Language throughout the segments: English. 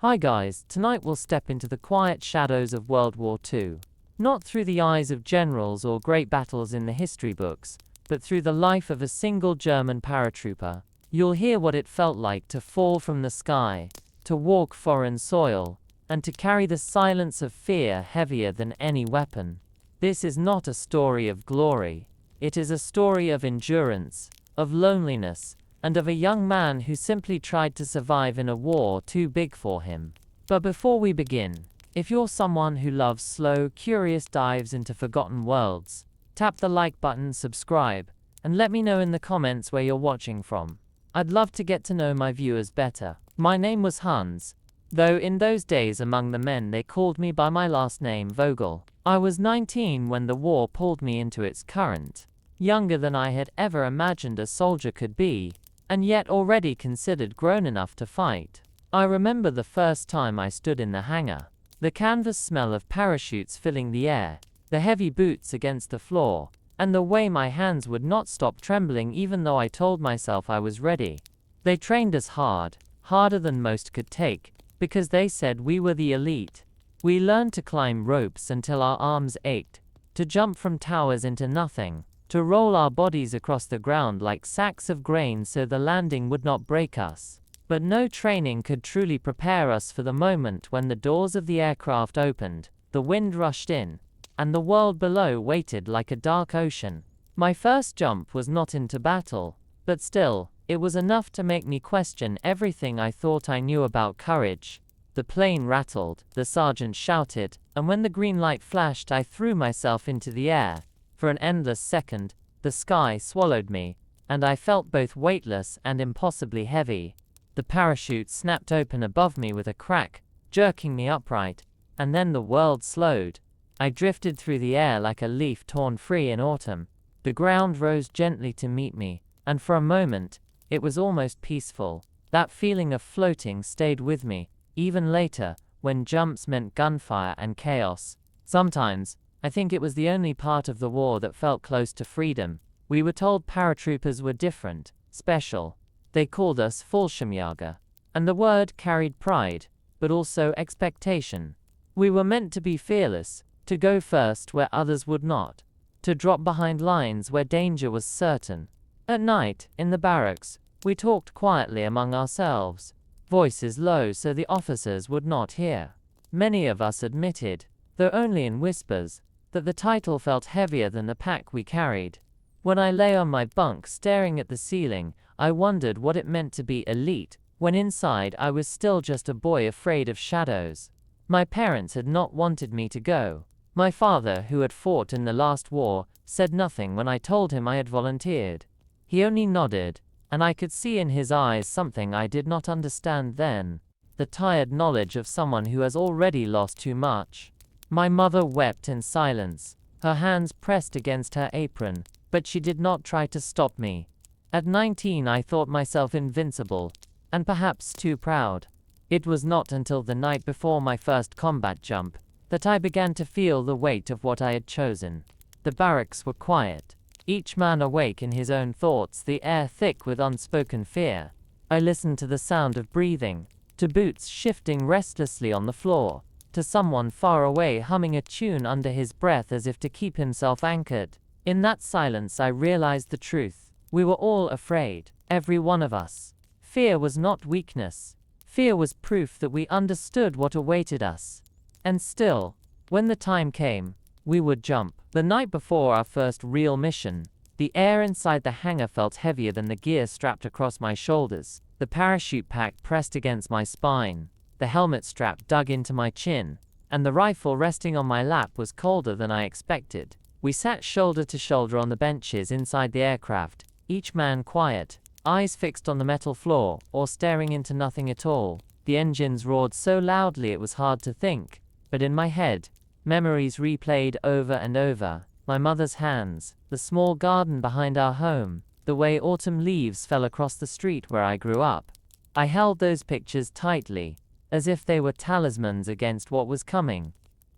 Hi guys, tonight we'll step into the quiet shadows of World War II. Not through the eyes of generals or great battles in the history books, but through the life of a single German paratrooper. You'll hear what it felt like to fall from the sky, to walk foreign soil, and to carry the silence of fear heavier than any weapon. This is not a story of glory. It is a story of endurance, of loneliness, and of a young man who simply tried to survive in a war too big for him. But before we begin, if you're someone who loves slow, curious dives into forgotten worlds, tap the like button, subscribe, and let me know in the comments where you're watching from. I'd love to get to know my viewers better. My name was Hans, though in those days among the men they called me by my last name, Vogel. I was 19 when the war pulled me into its current, younger than I had ever imagined a soldier could be, and yet already considered grown enough to fight. I remember the first time I stood in the hangar, the canvas smell of parachutes filling the air, the heavy boots against the floor, and the way my hands would not stop trembling even though I told myself I was ready. They trained us hard, harder than most could take, because they said we were the elite. We learned to climb ropes until our arms ached, to jump from towers into nothing, to roll our bodies across the ground like sacks of grain so the landing would not break us. But no training could truly prepare us for the moment when the doors of the aircraft opened, the wind rushed in, and the world below waited like a dark ocean. My first jump was not into battle, but still, it was enough to make me question everything I thought I knew about courage. The plane rattled, the sergeant shouted, and when the green light flashed I threw myself into the air. For an endless second, the sky swallowed me, and I felt both weightless and impossibly heavy. The parachute snapped open above me with a crack, jerking me upright, and then the world slowed. I drifted through the air like a leaf torn free in autumn. The ground rose gently to meet me, and for a moment, it was almost peaceful. That feeling of floating stayed with me, even later, when jumps meant gunfire and chaos. Sometimes, I think it was the only part of the war that felt close to freedom. We were told paratroopers were different, special. They called us Fallschirmjäger, and the word carried pride, but also expectation. We were meant to be fearless, to go first where others would not, to drop behind lines where danger was certain. At night, in the barracks, we talked quietly among ourselves, voices low so the officers would not hear. Many of us admitted, though only in whispers, that the title felt heavier than the pack we carried. When I lay on my bunk staring at the ceiling, I wondered what it meant to be elite, when inside I was still just a boy afraid of shadows. My parents had not wanted me to go. My father, who had fought in the last war, said nothing when I told him I had volunteered. He only nodded, and I could see in his eyes something I did not understand then, the tired knowledge of someone who has already lost too much. My mother wept in silence, her hands pressed against her apron, but she did not try to stop me. At 19 I thought myself invincible, and perhaps too proud. It was not until the night before my first combat jump that I began to feel the weight of what I had chosen. The barracks were quiet, each man awake in his own thoughts, the air thick with unspoken fear. I listened to the sound of breathing, to boots shifting restlessly on the floor, to someone far away humming a tune under his breath as if to keep himself anchored. In that silence I realized the truth. We were all afraid, every one of us. Fear was not weakness. Fear was proof that we understood what awaited us. And still, when the time came, we would jump. The night before our first real mission, the air inside the hangar felt heavier than the gear strapped across my shoulders. The parachute pack pressed against my spine, the helmet strap dug into my chin, and the rifle resting on my lap was colder than I expected. We sat shoulder to shoulder on the benches inside the aircraft, each man quiet, eyes fixed on the metal floor, or staring into nothing at all. The engines roared so loudly it was hard to think, but in my head, memories replayed over and over. My mother's hands, the small garden behind our home, the way autumn leaves fell across the street where I grew up. I held those pictures tightly, as if they were talismans against what was coming.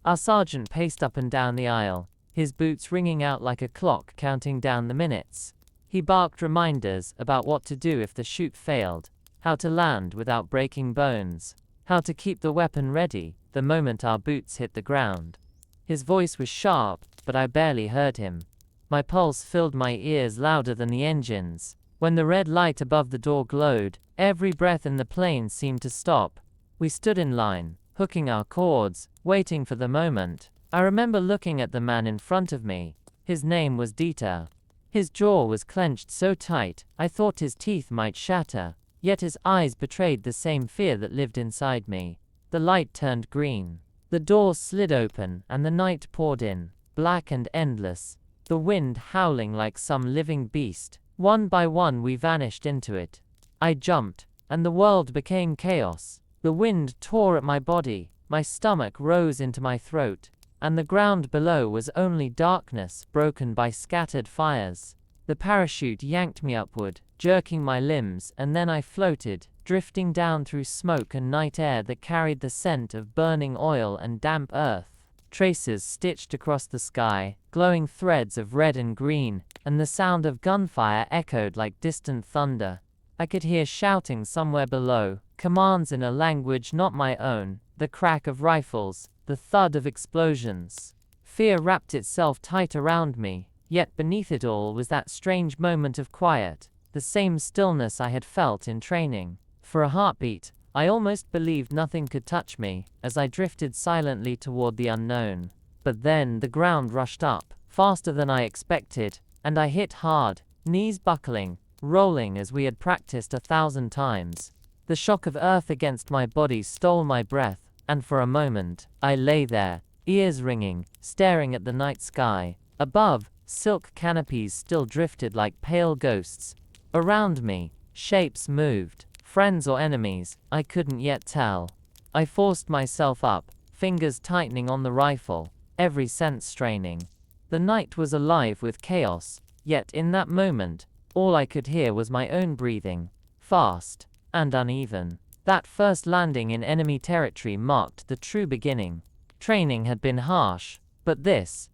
Our sergeant paced up and down the aisle, his boots ringing out like a clock counting down the minutes. He barked reminders about what to do if the chute failed, how to land without breaking bones, how to keep the weapon ready the moment our boots hit the ground. His voice was sharp, but I barely heard him. My pulse filled my ears louder than the engines. When the red light above the door glowed, every breath in the plane seemed to stop. We stood in line, hooking our cords, waiting for the moment. I remember looking at the man in front of me. His name was Dieter. His jaw was clenched so tight, I thought his teeth might shatter, yet his eyes betrayed the same fear that lived inside me. The light turned green. The door slid open, and the night poured in, black and endless, the wind howling like some living beast. One by one we vanished into it. I jumped, and the world became chaos. The wind tore at my body, my stomach rose into my throat, and the ground below was only darkness broken by scattered fires. The parachute yanked me upward, jerking my limbs, and then I floated, drifting down through smoke and night air that carried the scent of burning oil and damp earth. Traces stitched across the sky, glowing threads of red and green, and the sound of gunfire echoed like distant thunder. I could hear shouting somewhere below, commands in a language not my own, the crack of rifles, the thud of explosions. Fear wrapped itself tight around me, yet beneath it all was that strange moment of quiet, the same stillness I had felt in training. For a heartbeat, I almost believed nothing could touch me, as I drifted silently toward the unknown. But then the ground rushed up, faster than I expected, and I hit hard, knees buckling, rolling as we had practiced 1,000 times. The shock of earth against my body stole my breath, and for a moment, I lay there, ears ringing, staring at the night sky. Above, silk canopies still drifted like pale ghosts. Around me, shapes moved. Friends or enemies, I couldn't yet tell. I forced myself up, fingers tightening on the rifle, every sense straining. The night was alive with chaos, yet in that moment, all I could hear was my own breathing, fast and uneven. That first landing in enemy territory marked the true beginning. Training had been harsh, but this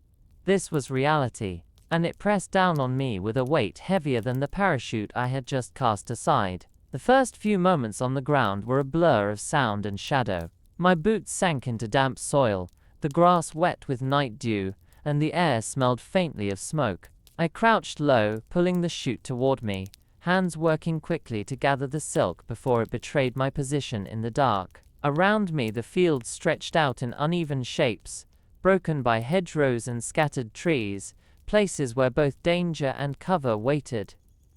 was reality, and it pressed down on me with a weight heavier than the parachute I had just cast aside. The first few moments on the ground were a blur of sound and shadow. My boots sank into damp soil, the grass wet with night dew, and the air smelled faintly of smoke. I crouched low, pulling the chute toward me, hands working quickly to gather the silk before it betrayed my position in the dark. Around me the fields stretched out in uneven shapes, broken by hedgerows and scattered trees, places where both danger and cover waited.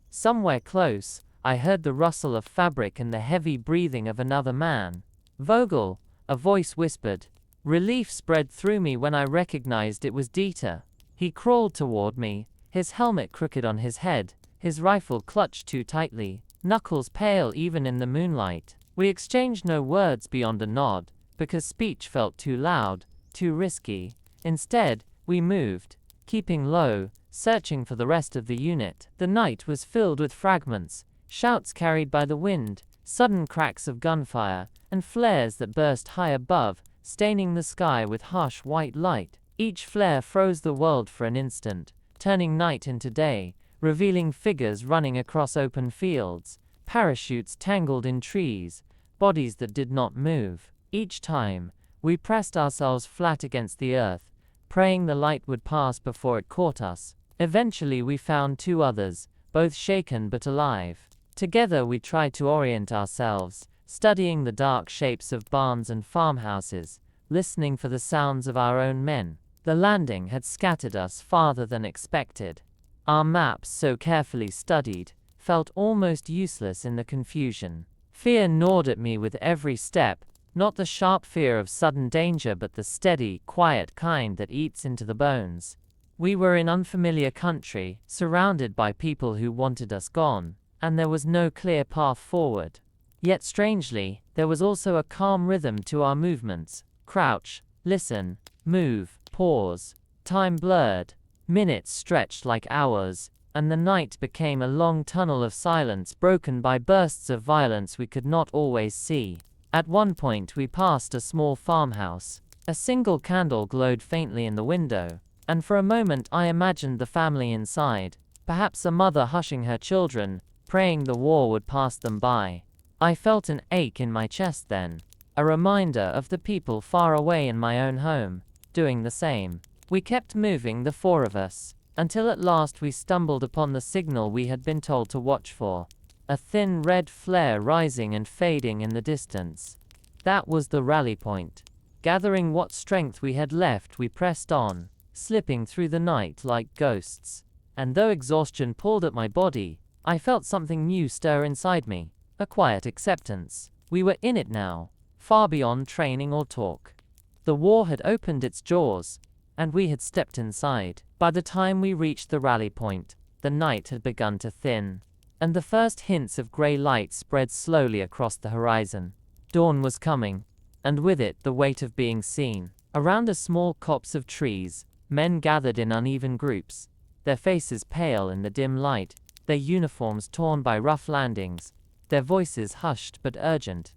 Somewhere close, I heard the rustle of fabric and the heavy breathing of another man. "Vogel," a voice whispered. Relief spread through me when I recognized it was Dieter. He crawled toward me, his helmet crooked on his head, his rifle clutched too tightly, knuckles pale even in the moonlight. We exchanged no words beyond a nod, because speech felt too loud, too risky. Instead, we moved, keeping low, searching for the rest of the unit. The night was filled with fragments, shouts carried by the wind, sudden cracks of gunfire, and flares that burst high above, staining the sky with harsh white light. Each flare froze the world for an instant, turning night into day, revealing figures running across open fields, parachutes tangled in trees, bodies that did not move. Each time, we pressed ourselves flat against the earth, praying the light would pass before it caught us. Eventually we found 2 others, both shaken but alive. Together we tried to orient ourselves, studying the dark shapes of barns and farmhouses, listening for the sounds of our own men. The landing had scattered us farther than expected. Our maps, so carefully studied, felt almost useless in the confusion. Fear gnawed at me with every step, not the sharp fear of sudden danger but the steady, quiet kind that eats into the bones. We were in unfamiliar country, surrounded by people who wanted us gone, and there was no clear path forward. Yet strangely, there was also a calm rhythm to our movements. Crouch, listen, move, pause. Time blurred. Minutes stretched like hours, and the night became a long tunnel of silence broken by bursts of violence we could not always see. At one point we passed a small farmhouse. A single candle glowed faintly in the window, and for a moment I imagined the family inside, perhaps a mother hushing her children, praying the war would pass them by. I felt an ache in my chest then, a reminder of the people far away in my own home, doing the same. We kept moving, the four of us, until at last we stumbled upon the signal we had been told to watch for. A thin red flare rising and fading in the distance. That was the rally point. Gathering what strength we had left, we pressed on, slipping through the night like ghosts. And though exhaustion pulled at my body, I felt something new stir inside me, a quiet acceptance. We were in it now, far beyond training or talk. The war had opened its jaws, and we had stepped inside. By the time we reached the rally point, the night had begun to thin, and the first hints of grey light spread slowly across the horizon. Dawn was coming, and with it the weight of being seen. Around a small copse of trees, men gathered in uneven groups, their faces pale in the dim light, their uniforms torn by rough landings, their voices hushed but urgent.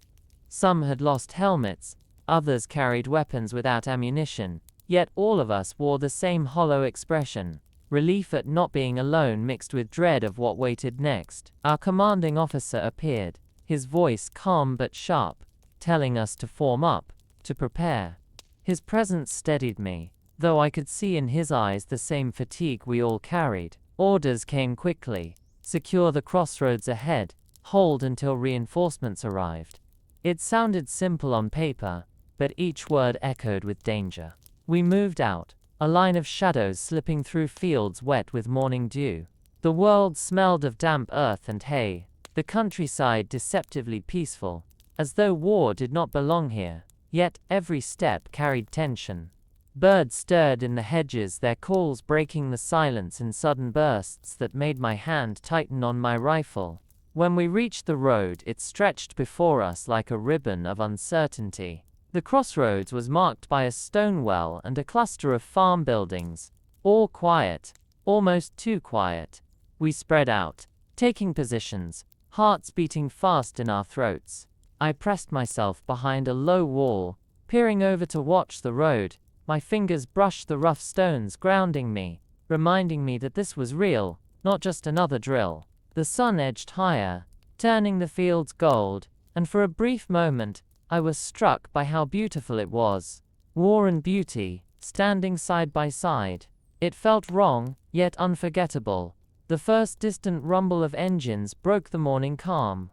Some had lost helmets, others carried weapons without ammunition, yet all of us wore the same hollow expression, relief at not being alone mixed with dread of what waited next. Our commanding officer appeared, his voice calm but sharp, telling us to form up, to prepare. His presence steadied me, though I could see in his eyes the same fatigue we all carried. Orders came quickly. Secure the crossroads ahead, hold until reinforcements arrived. It sounded simple on paper, but each word echoed with danger. We moved out, a line of shadows slipping through fields wet with morning dew. The world smelled of damp earth and hay, the countryside deceptively peaceful, as though war did not belong here, yet every step carried tension. Birds stirred in the hedges, their calls breaking the silence in sudden bursts that made my hand tighten on my rifle. When we reached the road, it stretched before us like a ribbon of uncertainty. The crossroads was marked by a stone well and a cluster of farm buildings, all quiet, almost too quiet. We spread out, taking positions, hearts beating fast in our throats. I pressed myself behind a low wall, peering over to watch the road. My fingers brushed the rough stones, grounding me, reminding me that this was real, not just another drill. The sun edged higher, turning the fields gold, and for a brief moment, I was struck by how beautiful it was. War and beauty, standing side by side. It felt wrong, yet unforgettable. The first distant rumble of engines broke the morning calm.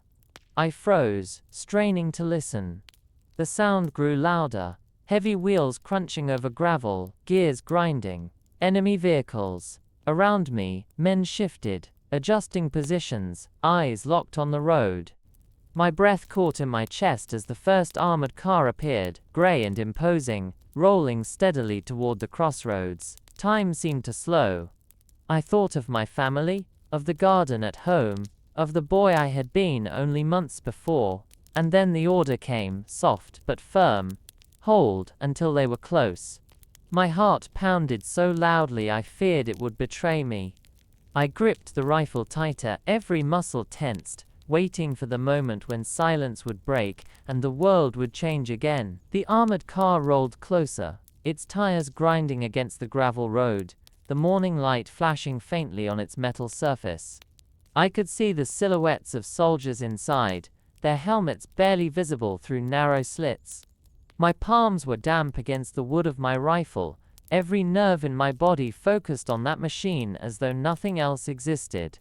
I froze, straining to listen. The sound grew louder, heavy wheels crunching over gravel, gears grinding. Enemy vehicles. Around me, men shifted, adjusting positions, eyes locked on the road. My breath caught in my chest as the first armored car appeared, gray and imposing, rolling steadily toward the crossroads. Time seemed to slow. I thought of my family, of the garden at home, of the boy I had been only months before, and then the order came, soft but firm. Hold until they were close. My heart pounded so loudly I feared it would betray me. I gripped the rifle tighter, every muscle tensed, waiting for the moment when silence would break and the world would change again. The armored car rolled closer, its tires grinding against the gravel road, the morning light flashing faintly on its metal surface. I could see the silhouettes of soldiers inside, their helmets barely visible through narrow slits. My palms were damp against the wood of my rifle, every nerve in my body focused on that machine as though nothing else existed.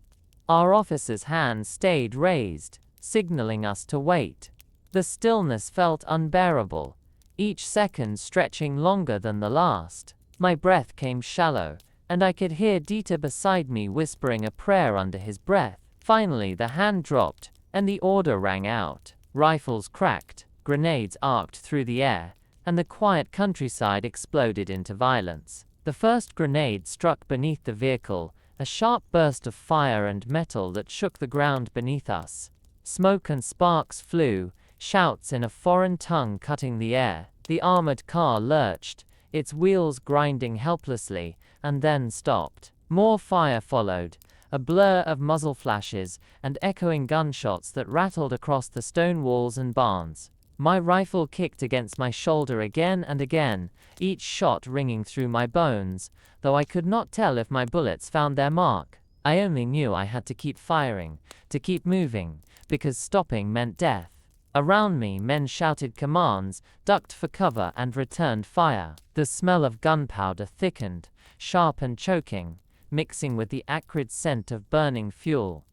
Our officer's hand stayed raised, signaling us to wait. The stillness felt unbearable, each second stretching longer than the last. My breath came shallow, and I could hear Dieter beside me whispering a prayer under his breath. Finally the hand dropped, and the order rang out. Rifles cracked, grenades arced through the air, and the quiet countryside exploded into violence. The first grenade struck beneath the vehicle, a sharp burst of fire and metal that shook the ground beneath us. Smoke and sparks flew, shouts in a foreign tongue cutting the air. The armored car lurched, its wheels grinding helplessly, and then stopped. More fire followed, a blur of muzzle flashes and echoing gunshots that rattled across the stone walls and barns. My rifle kicked against my shoulder again and again, each shot ringing through my bones, though I could not tell if my bullets found their mark. I only knew I had to keep firing, to keep moving, because stopping meant death. Around me, men shouted commands, ducked for cover, and returned fire. The smell of gunpowder thickened, sharp and choking, mixing with the acrid scent of burning fuel.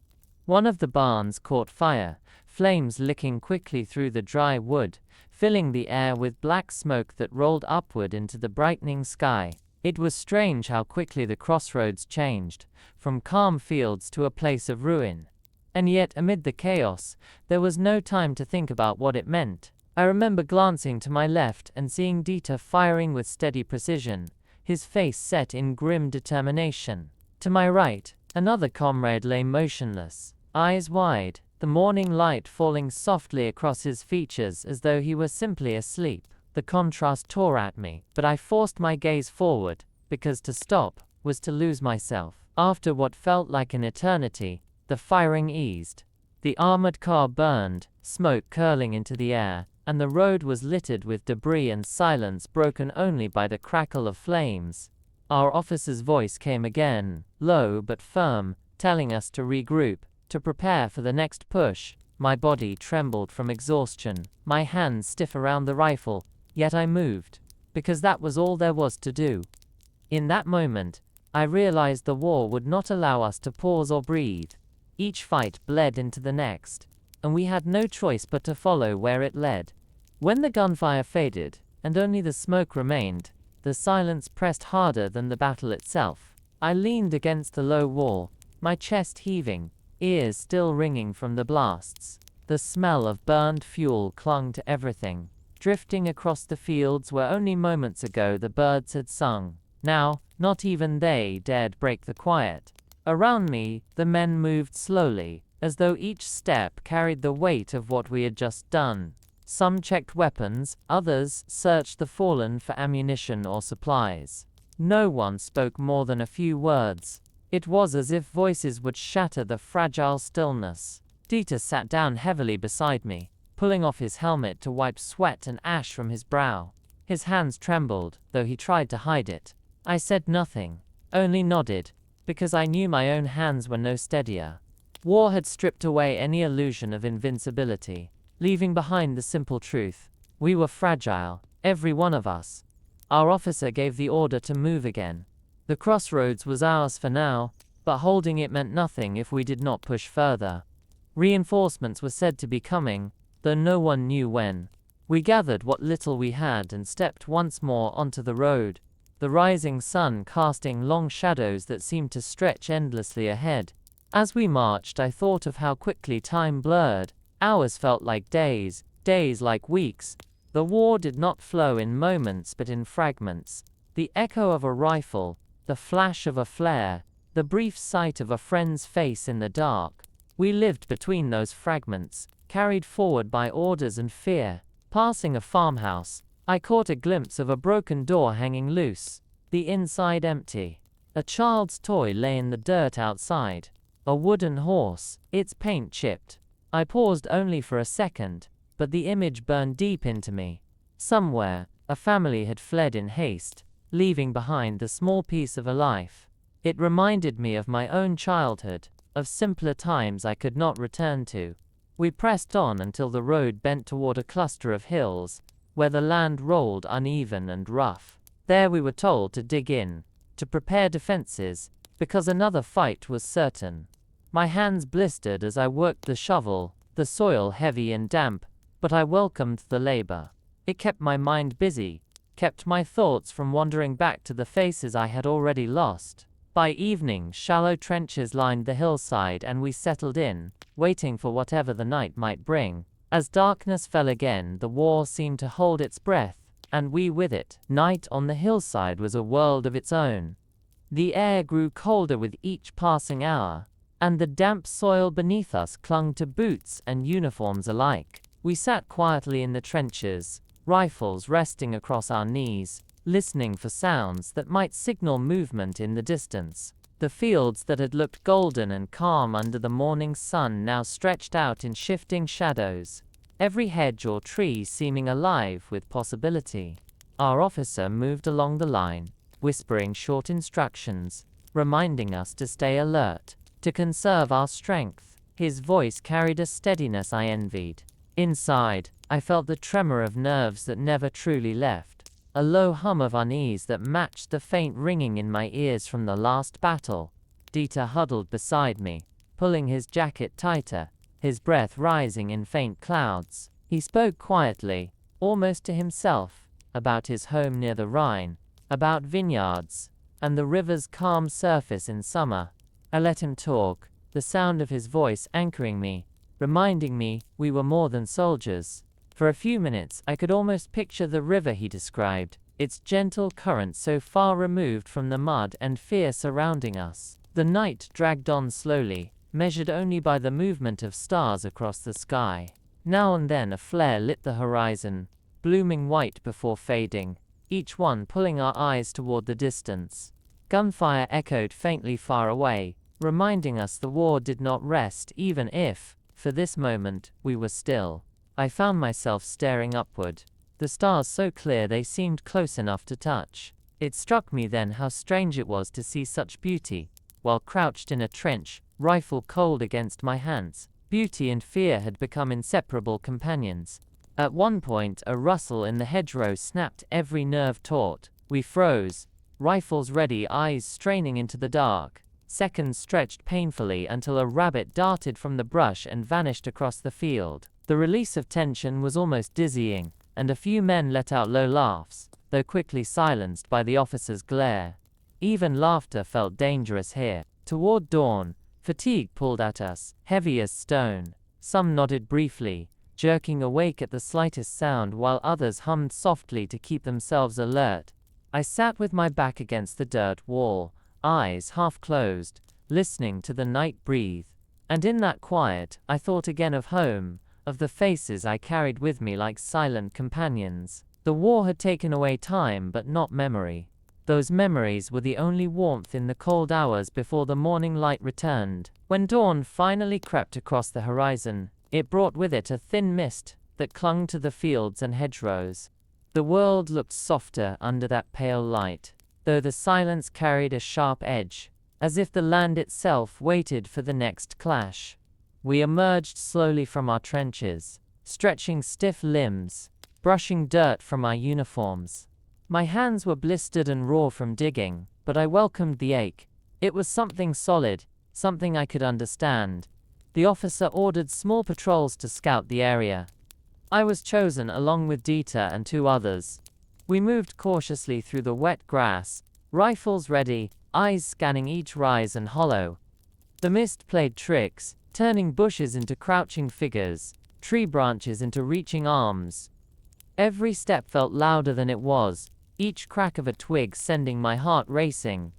One of the barns caught fire, flames licking quickly through the dry wood, filling the air with black smoke that rolled upward into the brightening sky. It was strange how quickly the crossroads changed, from calm fields to a place of ruin. And yet, amid the chaos, there was no time to think about what it meant. I remember glancing to my left and seeing Dieter firing with steady precision, his face set in grim determination. To my right, another comrade lay motionless, eyes wide, the morning light falling softly across his features as though he were simply asleep. The contrast tore at me, but I forced my gaze forward, because to stop was to lose myself. After what felt like an eternity, the firing eased. The armored car burned, smoke curling into the air, and the road was littered with debris and silence broken only by the crackle of flames. Our officer's voice came again, low but firm, telling us to regroup, to prepare for the next push. My body trembled from exhaustion, my hands stiff around the rifle, yet I moved, because that was all there was to do. In that moment, I realized the war would not allow us to pause or breathe. Each fight bled into the next, and we had no choice but to follow where it led. When the gunfire faded, and only the smoke remained, the silence pressed harder than the battle itself. I leaned against the low wall, my chest heaving, ears still ringing from the blasts. The smell of burned fuel clung to everything, drifting across the fields where only moments ago the birds had sung. Now, not even they dared break the quiet. Around me, the men moved slowly, as though each step carried the weight of what we had just done. Some checked weapons, others searched the fallen for ammunition or supplies. No one spoke more than a few words. It was as if voices would shatter the fragile stillness. Dieter sat down heavily beside me, pulling off his helmet to wipe sweat and ash from his brow. His hands trembled, though he tried to hide it. I said nothing, only nodded, because I knew my own hands were no steadier. War had stripped away any illusion of invincibility, leaving behind the simple truth. We were fragile, every one of us. Our officer gave the order to move again. The crossroads was ours for now, but holding it meant nothing if we did not push further. Reinforcements were said to be coming, though no one knew when. We gathered what little we had and stepped once more onto the road, the rising sun casting long shadows that seemed to stretch endlessly ahead. As we marched, I thought of how quickly time blurred. Hours felt like days, days like weeks. The war did not flow in moments but in fragments. The echo of a rifle, the flash of a flare, the brief sight of a friend's face in the dark. We lived between those fragments, carried forward by orders and fear. Passing a farmhouse, I caught a glimpse of a broken door hanging loose, the inside empty. A child's toy lay in the dirt outside. A wooden horse, its paint chipped. I paused only for a second, but the image burned deep into me. Somewhere, a family had fled in haste, leaving behind the small piece of a life. It reminded me of my own childhood, of simpler times I could not return to. We pressed on until the road bent toward a cluster of hills, where the land rolled uneven and rough. There we were told to dig in, to prepare defenses, because another fight was certain. My hands blistered as I worked the shovel, the soil heavy and damp, but I welcomed the labor. It kept my mind busy, kept my thoughts from wandering back to the faces I had already lost. By evening, shallow trenches lined the hillside and we settled in, waiting for whatever the night might bring. As darkness fell again, the war seemed to hold its breath, and we with it. Night on the hillside was a world of its own. The air grew colder with each passing hour, and the damp soil beneath us clung to boots and uniforms alike. We sat quietly in the trenches, rifles resting across our knees, listening for sounds that might signal movement in the distance. The fields that had looked golden and calm under the morning sun now stretched out in shifting shadows, every hedge or tree seeming alive with possibility. Our officer moved along the line, whispering short instructions, reminding us to stay alert, to conserve our strength. His voice carried a steadiness I envied. Inside, I felt the tremor of nerves that never truly left, a low hum of unease that matched the faint ringing in my ears from the last battle. Dieter huddled beside me, pulling his jacket tighter, his breath rising in faint clouds. He spoke quietly, almost to himself, about his home near the Rhine, about vineyards, and the river's calm surface in summer. I let him talk, the sound of his voice anchoring me, reminding me we were more than soldiers. For a few minutes I could almost picture the river he described, its gentle current so far removed from the mud and fear surrounding us. The night dragged on slowly, measured only by the movement of stars across the sky. Now and then a flare lit the horizon, blooming white before fading, each one pulling our eyes toward the distance. Gunfire echoed faintly far away, reminding us the war did not rest even if, for this moment, we were still. I found myself staring upward, the stars so clear they seemed close enough to touch. It struck me then how strange it was to see such beauty, while crouched in a trench, rifle cold against my hands. Beauty and fear had become inseparable companions. At one point, a rustle in the hedgerow snapped every nerve taut. We froze, rifles ready, eyes straining into the dark. Seconds stretched painfully until a rabbit darted from the brush and vanished across the field. The release of tension was almost dizzying, and a few men let out low laughs, though quickly silenced by the officer's glare. Even laughter felt dangerous here. Toward dawn, fatigue pulled at us, heavy as stone. Some nodded briefly, jerking awake at the slightest sound, while others hummed softly to keep themselves alert. I sat with my back against the dirt wall, eyes half closed, listening to the night breathe. And in that quiet, I thought again of home, of the faces I carried with me like silent companions. The war had taken away time but not memory. Those memories were the only warmth in the cold hours before the morning light returned. When dawn finally crept across the horizon, it brought with it a thin mist that clung to the fields and hedgerows. The world looked softer under that pale light, though the silence carried a sharp edge, as if the land itself waited for the next clash. We emerged slowly from our trenches, stretching stiff limbs, brushing dirt from our uniforms. My hands were blistered and raw from digging, but I welcomed the ache. It was something solid, something I could understand. The officer ordered small patrols to scout the area. I was chosen along with Dieter and two others. We moved cautiously through the wet grass, rifles ready, eyes scanning each rise and hollow. The mist played tricks, turning bushes into crouching figures, tree branches into reaching arms. Every step felt louder than it was, each crack of a twig sending my heart racing.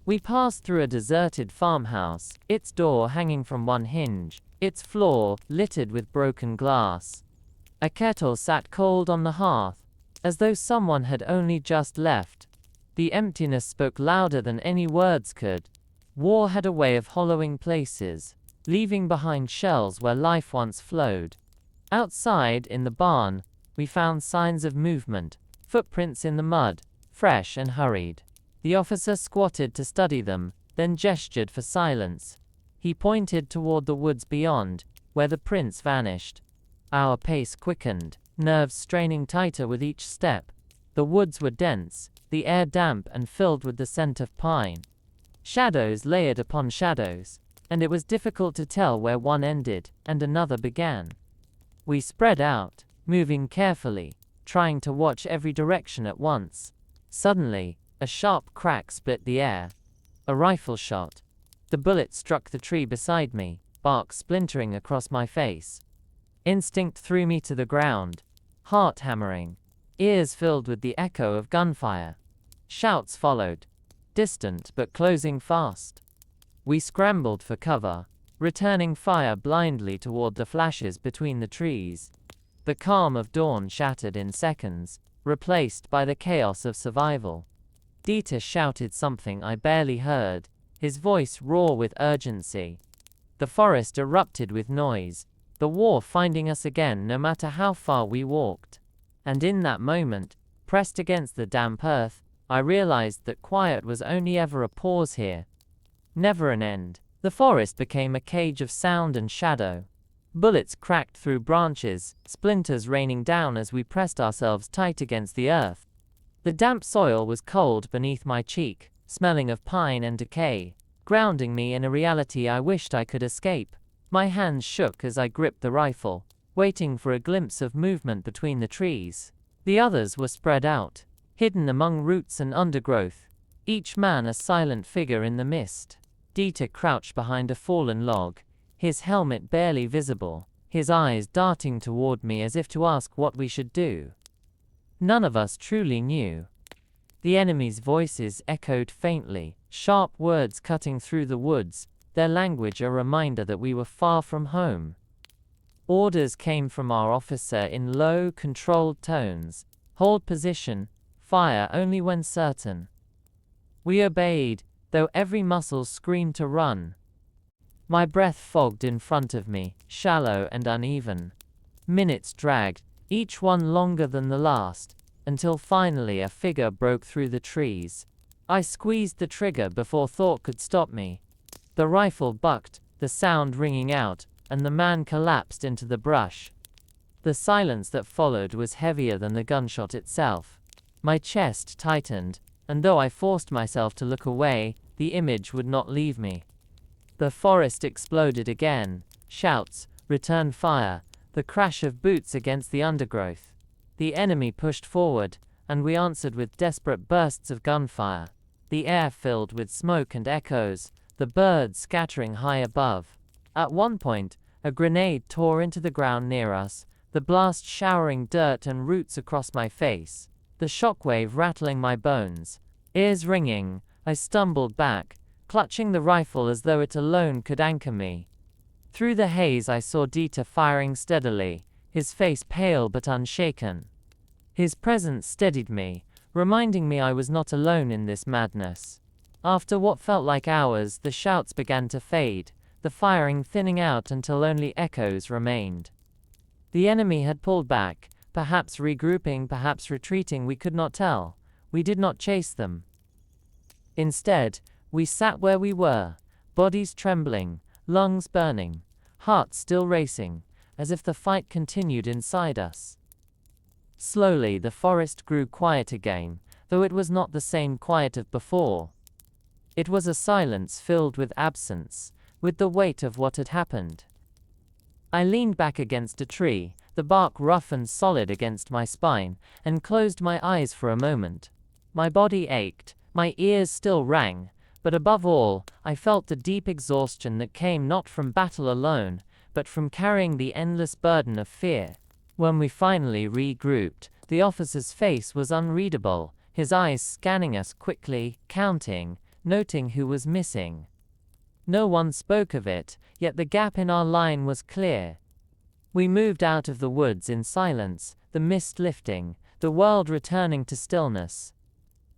We passed through a deserted farmhouse, its door hanging from one hinge, its floor littered with broken glass. A kettle sat cold on the hearth, as though someone had only just left. The emptiness spoke louder than any words could. War had a way of hollowing places, leaving behind shells where life once flowed. Outside, in the barn, we found signs of movement, footprints in the mud, fresh and hurried. The officer squatted to study them, then gestured for silence. He pointed toward the woods beyond, where the prints vanished. Our pace quickened, nerves straining tighter with each step. The woods were dense, the air damp and filled with the scent of pine. Shadows layered upon shadows, and it was difficult to tell where one ended and another began. We spread out, moving carefully, trying to watch every direction at once. Suddenly, a sharp crack split the air. A rifle shot. The bullet struck the tree beside me, bark splintering across my face. Instinct threw me to the ground, heart hammering, ears filled with the echo of gunfire. Shouts followed, distant but closing fast. We scrambled for cover, returning fire blindly toward the flashes between the trees. The calm of dawn shattered in seconds, replaced by the chaos of survival. Dieter shouted something I barely heard, his voice raw with urgency. The forest erupted with noise, the war finding us again no matter how far we walked. And in that moment, pressed against the damp earth, I realized that quiet was only ever a pause here, never an end. The forest became a cage of sound and shadow. Bullets cracked through branches, splinters raining down as we pressed ourselves tight against the earth. The damp soil was cold beneath my cheek, smelling of pine and decay, grounding me in a reality I wished I could escape. My hands shook as I gripped the rifle, waiting for a glimpse of movement between the trees. The others were spread out, hidden among roots and undergrowth, each man a silent figure in the mist. Dieter crouched behind a fallen log, his helmet barely visible, his eyes darting toward me as if to ask what we should do. None of us truly knew. The enemy's voices echoed faintly, sharp words cutting through the woods, their language a reminder that we were far from home. Orders came from our officer in low, controlled tones: hold position, fire only when certain. We obeyed, though every muscle screamed to run. My breath fogged in front of me, shallow and uneven. Minutes dragged, each one longer than the last, until finally a figure broke through the trees. I squeezed the trigger before thought could stop me. The rifle bucked, the sound ringing out, and the man collapsed into the brush. The silence that followed was heavier than the gunshot itself. My chest tightened, and though I forced myself to look away, the image would not leave me. The forest exploded again. Shouts, return fire, the crash of boots against the undergrowth. The enemy pushed forward, and we answered with desperate bursts of gunfire. The air filled with smoke and echoes, the birds scattering high above. At one point, a grenade tore into the ground near us, the blast showering dirt and roots across my face, the shockwave rattling my bones. Ears ringing, I stumbled back, clutching the rifle as though it alone could anchor me. Through the haze I saw Dieter firing steadily, his face pale but unshaken. His presence steadied me, reminding me I was not alone in this madness. After what felt like hours, the shouts began to fade, the firing thinning out until only echoes remained. The enemy had pulled back, perhaps regrouping, perhaps retreating, we could not tell. We did not chase them. Instead, we sat where we were, bodies trembling, lungs burning, hearts still racing, as if the fight continued inside us. Slowly the forest grew quiet again, though it was not the same quiet of before. It was a silence filled with absence, with the weight of what had happened. I leaned back against a tree, the bark rough and solid against my spine, and closed my eyes for a moment. My body ached, my ears still rang, but above all, I felt the deep exhaustion that came not from battle alone, but from carrying the endless burden of fear. When we finally regrouped, the officer's face was unreadable, his eyes scanning us quickly, counting, noting who was missing. No one spoke of it, yet the gap in our line was clear. We moved out of the woods in silence, the mist lifting, the world returning to stillness.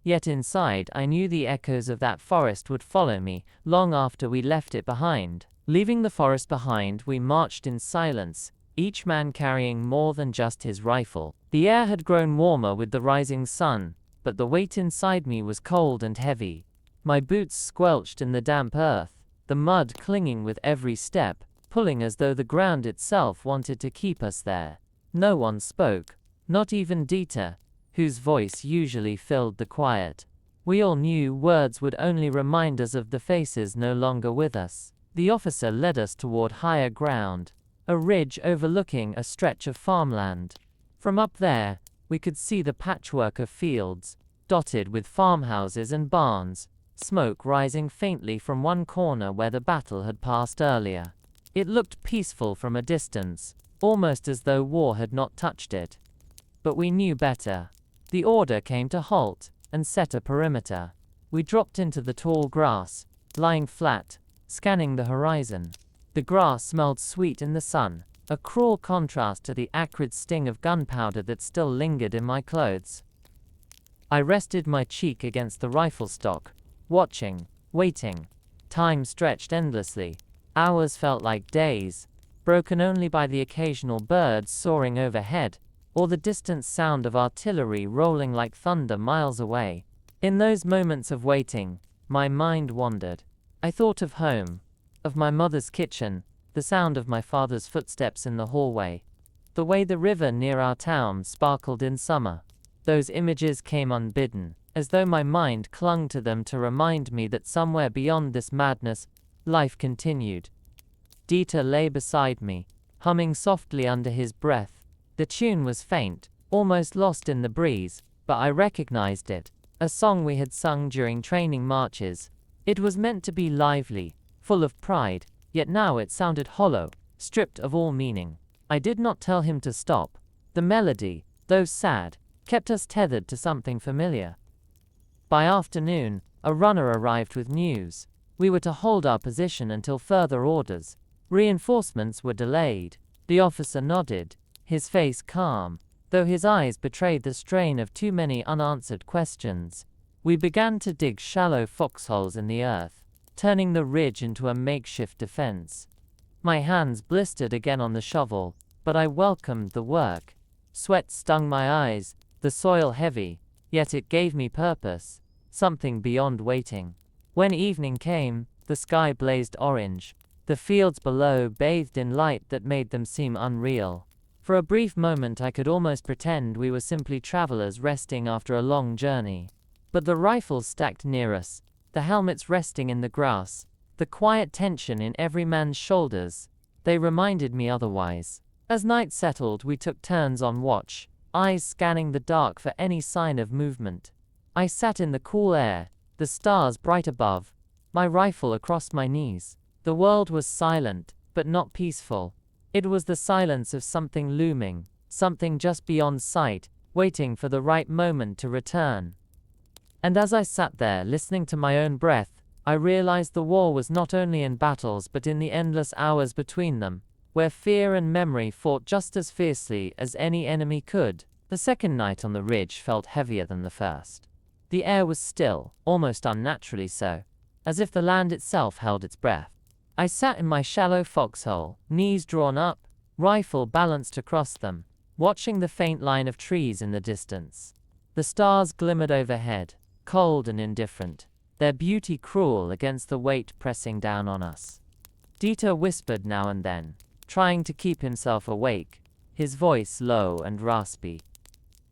Yet inside, I knew the echoes of that forest would follow me, long after we left it behind. Leaving the forest behind, we marched in silence, each man carrying more than just his rifle. The air had grown warmer with the rising sun, but the weight inside me was cold and heavy. My boots squelched in the damp earth, the mud clinging with every step, pulling as though the ground itself wanted to keep us there. No one spoke, not even Dieter, whose voice usually filled the quiet. We all knew words would only remind us of the faces no longer with us. The officer led us toward higher ground, a ridge overlooking a stretch of farmland. From up there, we could see the patchwork of fields, dotted with farmhouses and barns, smoke rising faintly from one corner where the battle had passed earlier. It looked peaceful from a distance, almost as though war had not touched it. But we knew better. The order came to halt, and set a perimeter. We dropped into the tall grass, lying flat, scanning the horizon. The grass smelled sweet in the sun, a cruel contrast to the acrid sting of gunpowder that still lingered in my clothes. I rested my cheek against the rifle stock, watching, waiting. Time stretched endlessly. Hours felt like days, broken only by the occasional birds soaring overhead, or the distant sound of artillery rolling like thunder miles away. In those moments of waiting, my mind wandered. I thought of home, of my mother's kitchen, the sound of my father's footsteps in the hallway, the way the river near our town sparkled in summer. Those images came unbidden, as though my mind clung to them to remind me that somewhere beyond this madness, life continued. Dieter lay beside me, humming softly under his breath. The tune was faint, almost lost in the breeze, but I recognized it, a song we had sung during training marches. It was meant to be lively, full of pride, yet now it sounded hollow, stripped of all meaning. I did not tell him to stop. The melody, though sad, kept us tethered to something familiar. By afternoon, a runner arrived with news. We were to hold our position until further orders. Reinforcements were delayed. The officer nodded, his face calm, though his eyes betrayed the strain of too many unanswered questions. We began to dig shallow foxholes in the earth, turning the ridge into a makeshift defense. My hands blistered again on the shovel, but I welcomed the work. Sweat stung my eyes, the soil heavy, yet it gave me purpose, something beyond waiting. When evening came, the sky blazed orange. The fields below bathed in light that made them seem unreal. For a brief moment I could almost pretend we were simply travelers resting after a long journey. But the rifles stacked near us, the helmets resting in the grass, the quiet tension in every man's shoulders, they reminded me otherwise. As night settled, we took turns on watch, eyes scanning the dark for any sign of movement. I sat in the cool air, the stars bright above, my rifle across my knees. The world was silent, but not peaceful. It was the silence of something looming, something just beyond sight, waiting for the right moment to return. And as I sat there listening to my own breath, I realized the war was not only in battles but in the endless hours between them, where fear and memory fought just as fiercely as any enemy could. The second night on the ridge felt heavier than the first. The air was still, almost unnaturally so, as if the land itself held its breath. I sat in my shallow foxhole, knees drawn up, rifle balanced across them, watching the faint line of trees in the distance. The stars glimmered overhead, cold and indifferent, their beauty cruel against the weight pressing down on us. Dieter whispered now and then, trying to keep himself awake, his voice low and raspy.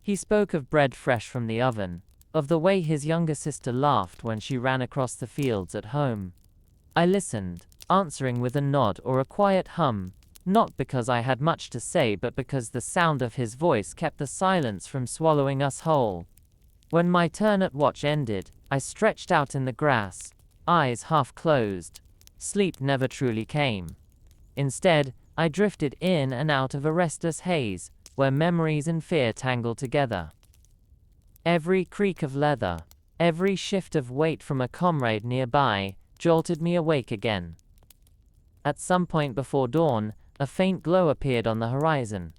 He spoke of bread fresh from the oven, of the way his younger sister laughed when she ran across the fields at home. I listened, answering with a nod or a quiet hum, not because I had much to say but because the sound of his voice kept the silence from swallowing us whole. When my turn at watch ended, I stretched out in the grass, eyes half closed. Sleep never truly came. Instead, I drifted in and out of a restless haze, where memories and fear tangled together. Every creak of leather, every shift of weight from a comrade nearby, jolted me awake again. At some point before dawn, a faint glow appeared on the horizon.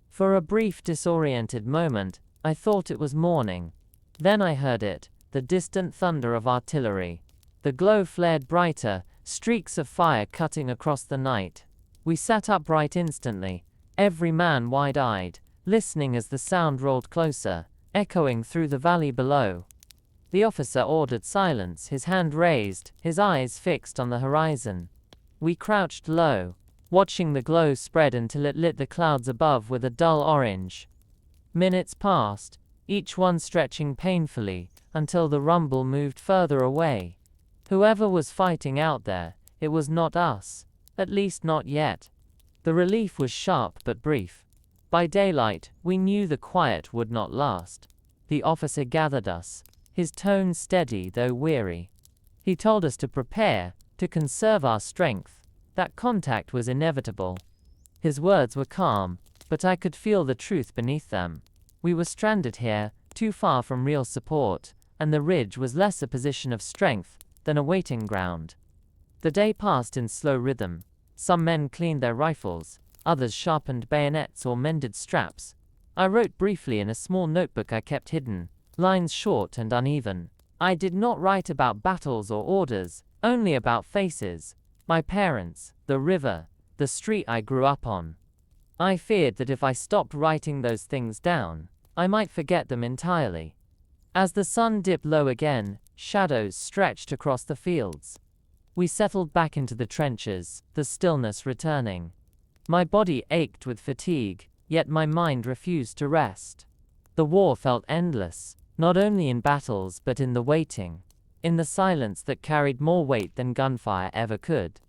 For a brief disoriented moment, I thought it was morning. Then I heard it, the distant thunder of artillery. The glow flared brighter, streaks of fire cutting across the night. We sat upright instantly, every man wide-eyed, listening as the sound rolled closer, echoing through the valley below. The officer ordered silence, his hand raised, his eyes fixed on the horizon. We crouched low, watching the glow spread until it lit the clouds above with a dull orange. Minutes passed, each one stretching painfully, until the rumble moved further away. Whoever was fighting out there, it was not us, at least not yet. The relief was sharp but brief. By daylight, we knew the quiet would not last. The officer gathered us, his tone steady though weary. He told us to prepare, to conserve our strength, that contact was inevitable. His words were calm, but I could feel the truth beneath them. We were stranded here, too far from real support, and the ridge was less a position of strength than a waiting ground. The day passed in slow rhythm. Some men cleaned their rifles, others sharpened bayonets or mended straps. I wrote briefly in a small notebook I kept hidden, lines short and uneven. I did not write about battles or orders, only about faces. My parents, the river, the street I grew up on. I feared that if I stopped writing those things down, I might forget them entirely. As the sun dipped low again, shadows stretched across the fields. We settled back into the trenches, the stillness returning. My body ached with fatigue, yet my mind refused to rest. The war felt endless, not only in battles but in the waiting, in the silence that carried more weight than gunfire ever could.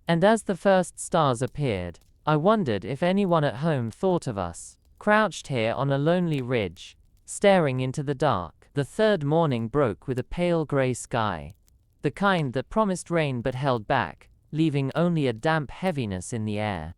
And as the first stars appeared, I wondered if anyone at home thought of us, crouched here on a lonely ridge, staring into the dark. The third morning broke with a pale gray sky, the kind that promised rain but held back, leaving only a damp heaviness in the air.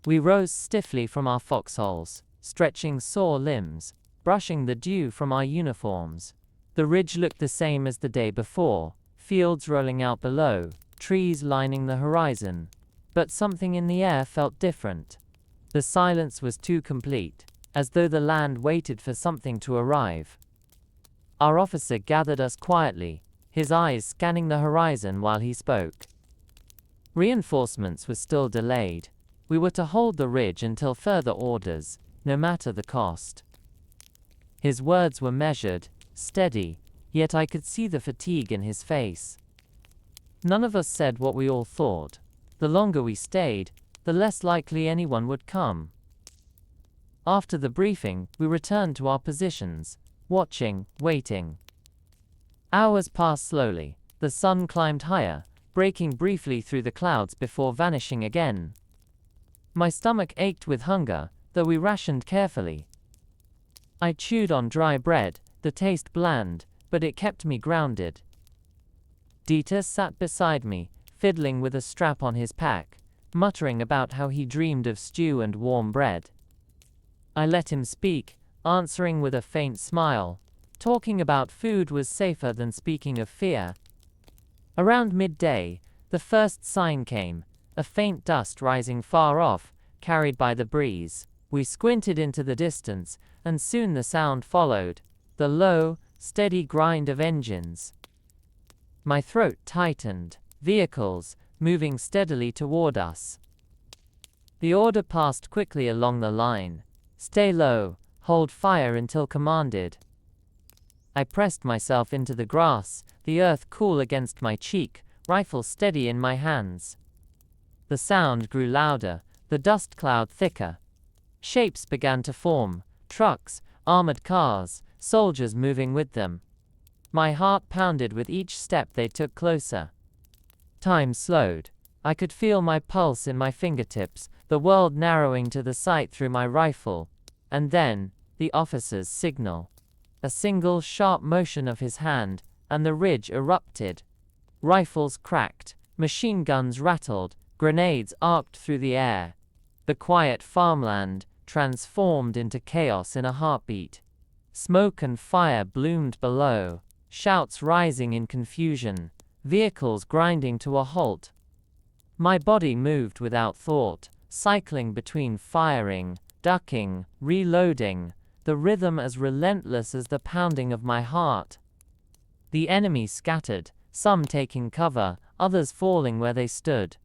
We rose stiffly from our foxholes, stretching sore limbs, brushing the dew from our uniforms. The ridge looked the same as the day before, fields rolling out below, trees lining the horizon. But something in the air felt different. The silence was too complete, as though the land waited for something to arrive. Our officer gathered us quietly, his eyes scanning the horizon while he spoke. Reinforcements were still delayed. We were to hold the ridge until further orders, no matter the cost. His words were measured, steady, yet I could see the fatigue in his face. None of us said what we all thought. The longer we stayed, the less likely anyone would come. After the briefing, we returned to our positions, watching, waiting. Hours passed slowly. The sun climbed higher, breaking briefly through the clouds before vanishing again. My stomach ached with hunger, though we rationed carefully. I chewed on dry bread, the taste bland, but it kept me grounded. Dieter sat beside me, fiddling with a strap on his pack, muttering about how he dreamed of stew and warm bread. I let him speak, answering with a faint smile. Talking about food was safer than speaking of fear. Around midday, the first sign came, a faint dust rising far off, carried by the breeze. We squinted into the distance, and soon the sound followed, the low, steady grind of engines. My throat tightened. Vehicles, moving steadily toward us. The order passed quickly along the line. Stay low, hold fire until commanded. I pressed myself into the grass, the earth cool against my cheek, rifle steady in my hands. The sound grew louder, the dust cloud thicker. Shapes began to form, trucks, armored cars, soldiers moving with them. My heart pounded with each step they took closer. Time slowed. I could feel my pulse in my fingertips, the world narrowing to the sight through my rifle. And then, the officer's signal. A single sharp motion of his hand, and the ridge erupted. Rifles cracked, machine guns rattled, grenades arced through the air. The quiet farmland transformed into chaos in a heartbeat. Smoke and fire bloomed below, shouts rising in confusion, vehicles grinding to a halt. My body moved without thought, cycling between firing, ducking, reloading, the rhythm as relentless as the pounding of my heart. The enemy scattered, some taking cover, others falling where they stood.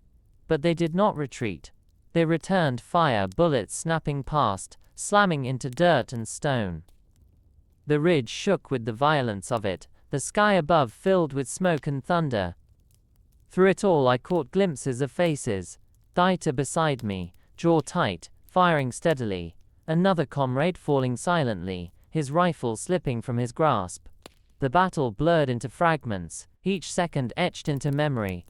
But they did not retreat. They returned fire, bullets snapping past, slamming into dirt and stone. The ridge shook with the violence of it, the sky above filled with smoke and thunder. Through it all I caught glimpses of faces. Dieter beside me, jaw tight, firing steadily. Another comrade falling silently, his rifle slipping from his grasp. The battle blurred into fragments, each second etched into memory.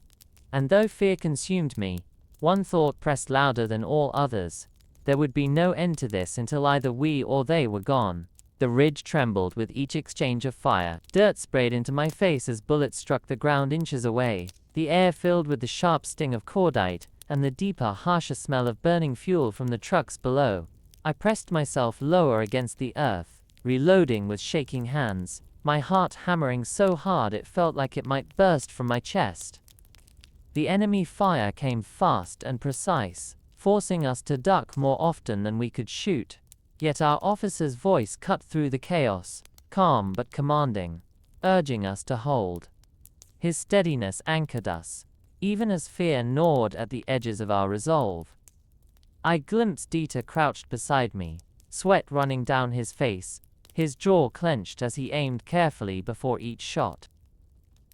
And though fear consumed me, one thought pressed louder than all others. There would be no end to this until either we or they were gone. The ridge trembled with each exchange of fire. Dirt sprayed into my face as bullets struck the ground inches away. The air filled with the sharp sting of cordite, and the deeper, harsher smell of burning fuel from the trucks below. I pressed myself lower against the earth, reloading with shaking hands, my heart hammering so hard it felt like it might burst from my chest. The enemy fire came fast and precise, forcing us to duck more often than we could shoot. Yet our officer's voice cut through the chaos, calm but commanding, urging us to hold. His steadiness anchored us, even as fear gnawed at the edges of our resolve. I glimpsed Dieter crouched beside me, sweat running down his face, his jaw clenched as he aimed carefully before each shot.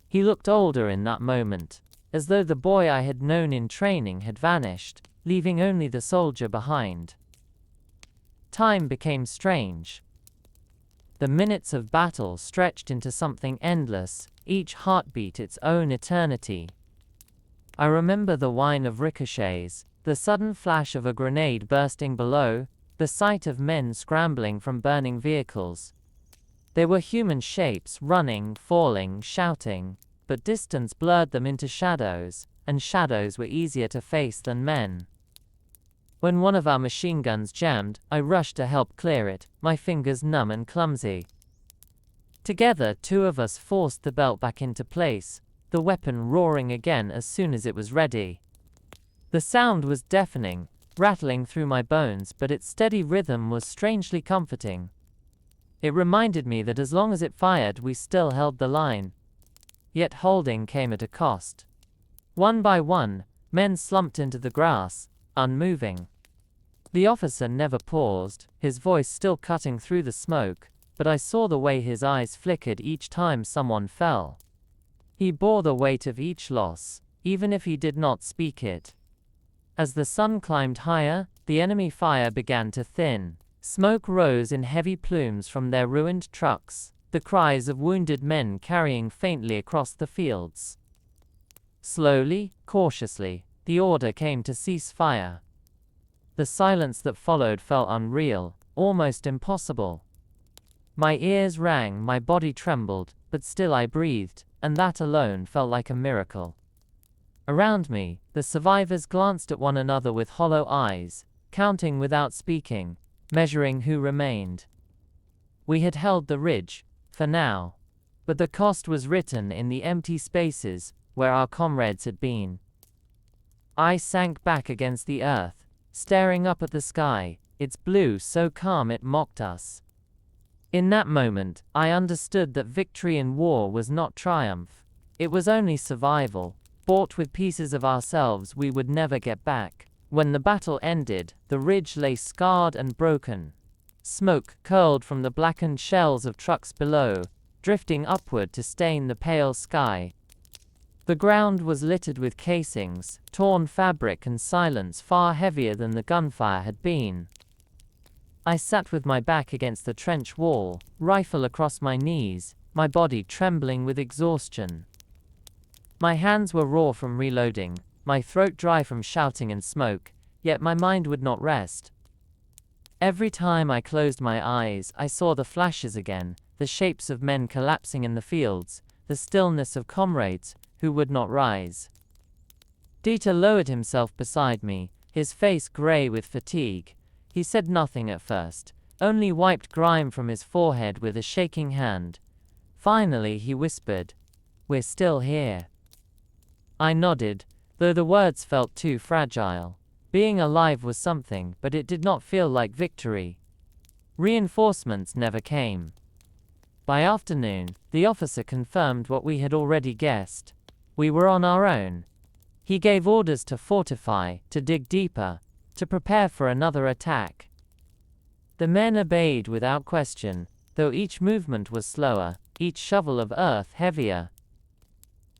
He looked older in that moment, as though the boy I had known in training had vanished, leaving only the soldier behind. Time became strange. The minutes of battle stretched into something endless, each heartbeat its own eternity. I remember the whine of ricochets, the sudden flash of a grenade bursting below, the sight of men scrambling from burning vehicles. They were human shapes, running, falling, shouting, but distance blurred them into shadows, and shadows were easier to face than men. When one of our machine guns jammed, I rushed to help clear it, my fingers numb and clumsy. Together, two of us forced the belt back into place, the weapon roaring again as soon as it was ready. The sound was deafening, rattling through my bones, but its steady rhythm was strangely comforting. It reminded me that as long as it fired, we still held the line. Yet holding came at a cost. One by one, men slumped into the grass, unmoving. The officer never paused, his voice still cutting through the smoke, but I saw the way his eyes flickered each time someone fell. He bore the weight of each loss, even if he did not speak it. As the sun climbed higher, the enemy fire began to thin. Smoke rose in heavy plumes from their ruined trucks, the cries of wounded men carrying faintly across the fields. Slowly, cautiously, the order came to cease fire. The silence that followed felt unreal, almost impossible. My ears rang, my body trembled, but still I breathed, and that alone felt like a miracle. Around me, the survivors glanced at one another with hollow eyes, counting without speaking, measuring who remained. We had held the ridge, for now, but the cost was written in the empty spaces where our comrades had been. I sank back against the earth, staring up at the sky, its blue so calm it mocked us. In that moment, I understood that victory in war was not triumph. It was only survival, bought with pieces of ourselves we would never get back. When the battle ended, the ridge lay scarred and broken. Smoke curled from the blackened shells of trucks below, drifting upward to stain the pale sky. The ground was littered with casings, torn fabric, and silence far heavier than the gunfire had been. I sat with my back against the trench wall, rifle across my knees, my body trembling with exhaustion. My hands were raw from reloading, my throat dry from shouting and smoke, yet my mind would not rest. Every time I closed my eyes, I saw the flashes again, the shapes of men collapsing in the fields, the stillness of comrades who would not rise. Dieter lowered himself beside me, his face gray with fatigue. He said nothing at first, only wiped grime from his forehead with a shaking hand. Finally he whispered, "We're still here." I nodded, though the words felt too fragile. Being alive was something, but it did not feel like victory. Reinforcements never came. By afternoon, the officer confirmed what we had already guessed. We were on our own. He gave orders to fortify, to dig deeper, to prepare for another attack. The men obeyed without question, though each movement was slower, each shovel of earth heavier.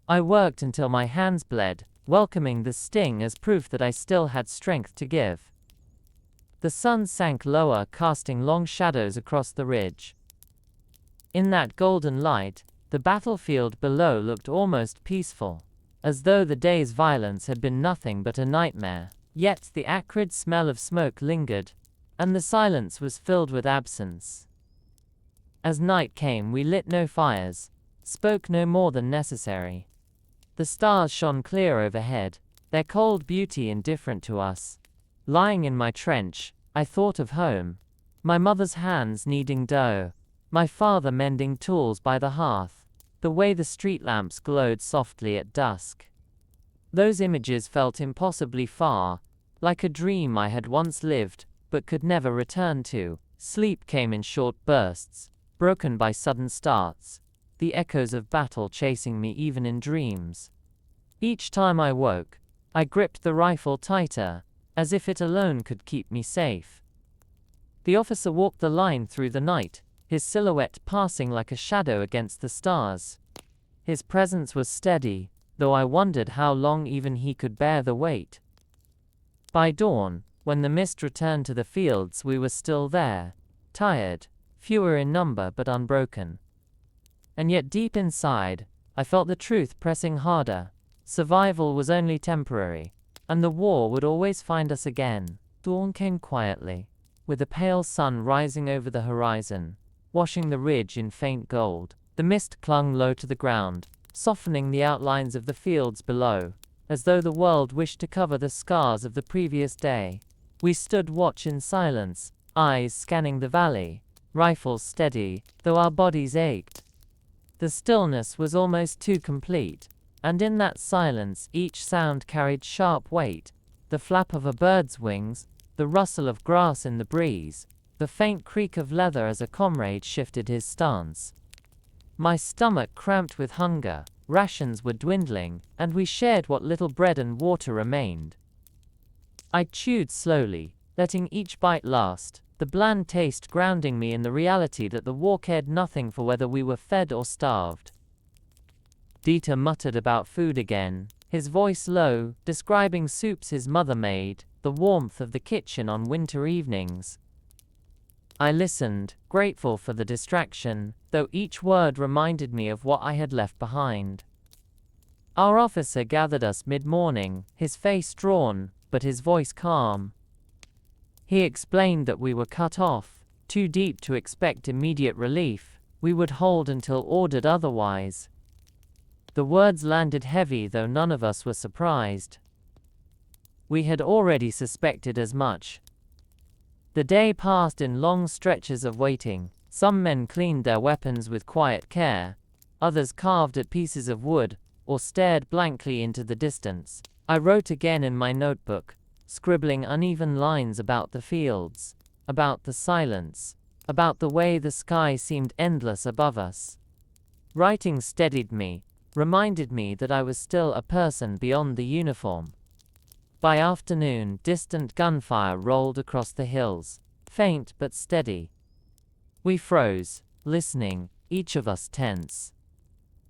I worked until my hands bled, welcoming the sting as proof that I still had strength to give. The sun sank lower, casting long shadows across the ridge. In that golden light, the battlefield below looked almost peaceful, as though the day's violence had been nothing but a nightmare. Yet the acrid smell of smoke lingered, and the silence was filled with absence. As night came, we lit no fires, spoke no more than necessary. The stars shone clear overhead, their cold beauty indifferent to us. Lying in my trench, I thought of home, my mother's hands kneading dough, my father mending tools by the hearth, the way the street lamps glowed softly at dusk. Those images felt impossibly far, like a dream I had once lived, but could never return to. Sleep came in short bursts, broken by sudden starts, the echoes of battle chasing me even in dreams. Each time I woke, I gripped the rifle tighter, as if it alone could keep me safe. The officer walked the line through the night, his silhouette passing like a shadow against the stars. His presence was steady, though I wondered how long even he could bear the weight. By dawn, when the mist returned to the fields, we were still there, tired, fewer in number but unbroken. And yet deep inside, I felt the truth pressing harder. Survival was only temporary, and the war would always find us again. Dawn came quietly, with a pale sun rising over the horizon, washing the ridge in faint gold. The mist clung low to the ground, softening the outlines of the fields below, as though the world wished to cover the scars of the previous day. We stood watch in silence, eyes scanning the valley, rifles steady, though our bodies ached. The stillness was almost too complete, and in that silence each sound carried sharp weight: the flap of a bird's wings, the rustle of grass in the breeze, the faint creak of leather as a comrade shifted his stance. My stomach cramped with hunger, rations were dwindling, and we shared what little bread and water remained. I chewed slowly, letting each bite last, the bland taste grounding me in the reality that the war cared nothing for whether we were fed or starved. Dieter muttered about food again, his voice low, describing soups his mother made, the warmth of the kitchen on winter evenings. I listened, grateful for the distraction, though each word reminded me of what I had left behind. Our officer gathered us mid-morning, his face drawn, but his voice calm. He explained that we were cut off, too deep to expect immediate relief. We would hold until ordered otherwise. The words landed heavy, though none of us were surprised. We had already suspected as much. The day passed in long stretches of waiting. Some men cleaned their weapons with quiet care, others carved at pieces of wood, or stared blankly into the distance. I wrote again in my notebook, scribbling uneven lines about the fields, about the silence, about the way the sky seemed endless above us. Writing steadied me, reminded me that I was still a person beyond the uniform. By afternoon, distant gunfire rolled across the hills, faint but steady. We froze, listening, each of us tense.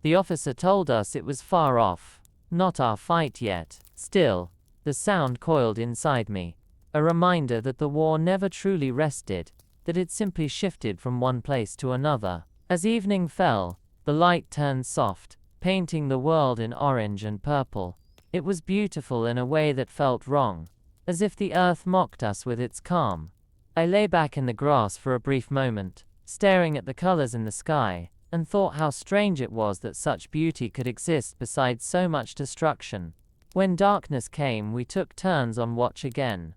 The officer told us it was far off, not our fight yet. Still, the sound coiled inside me, a reminder that the war never truly rested, that it simply shifted from one place to another. As evening fell, the light turned soft, painting the world in orange and purple. It was beautiful in a way that felt wrong, as if the earth mocked us with its calm. I lay back in the grass for a brief moment, staring at the colors in the sky, and thought how strange it was that such beauty could exist beside so much destruction. When darkness came, we took turns on watch again.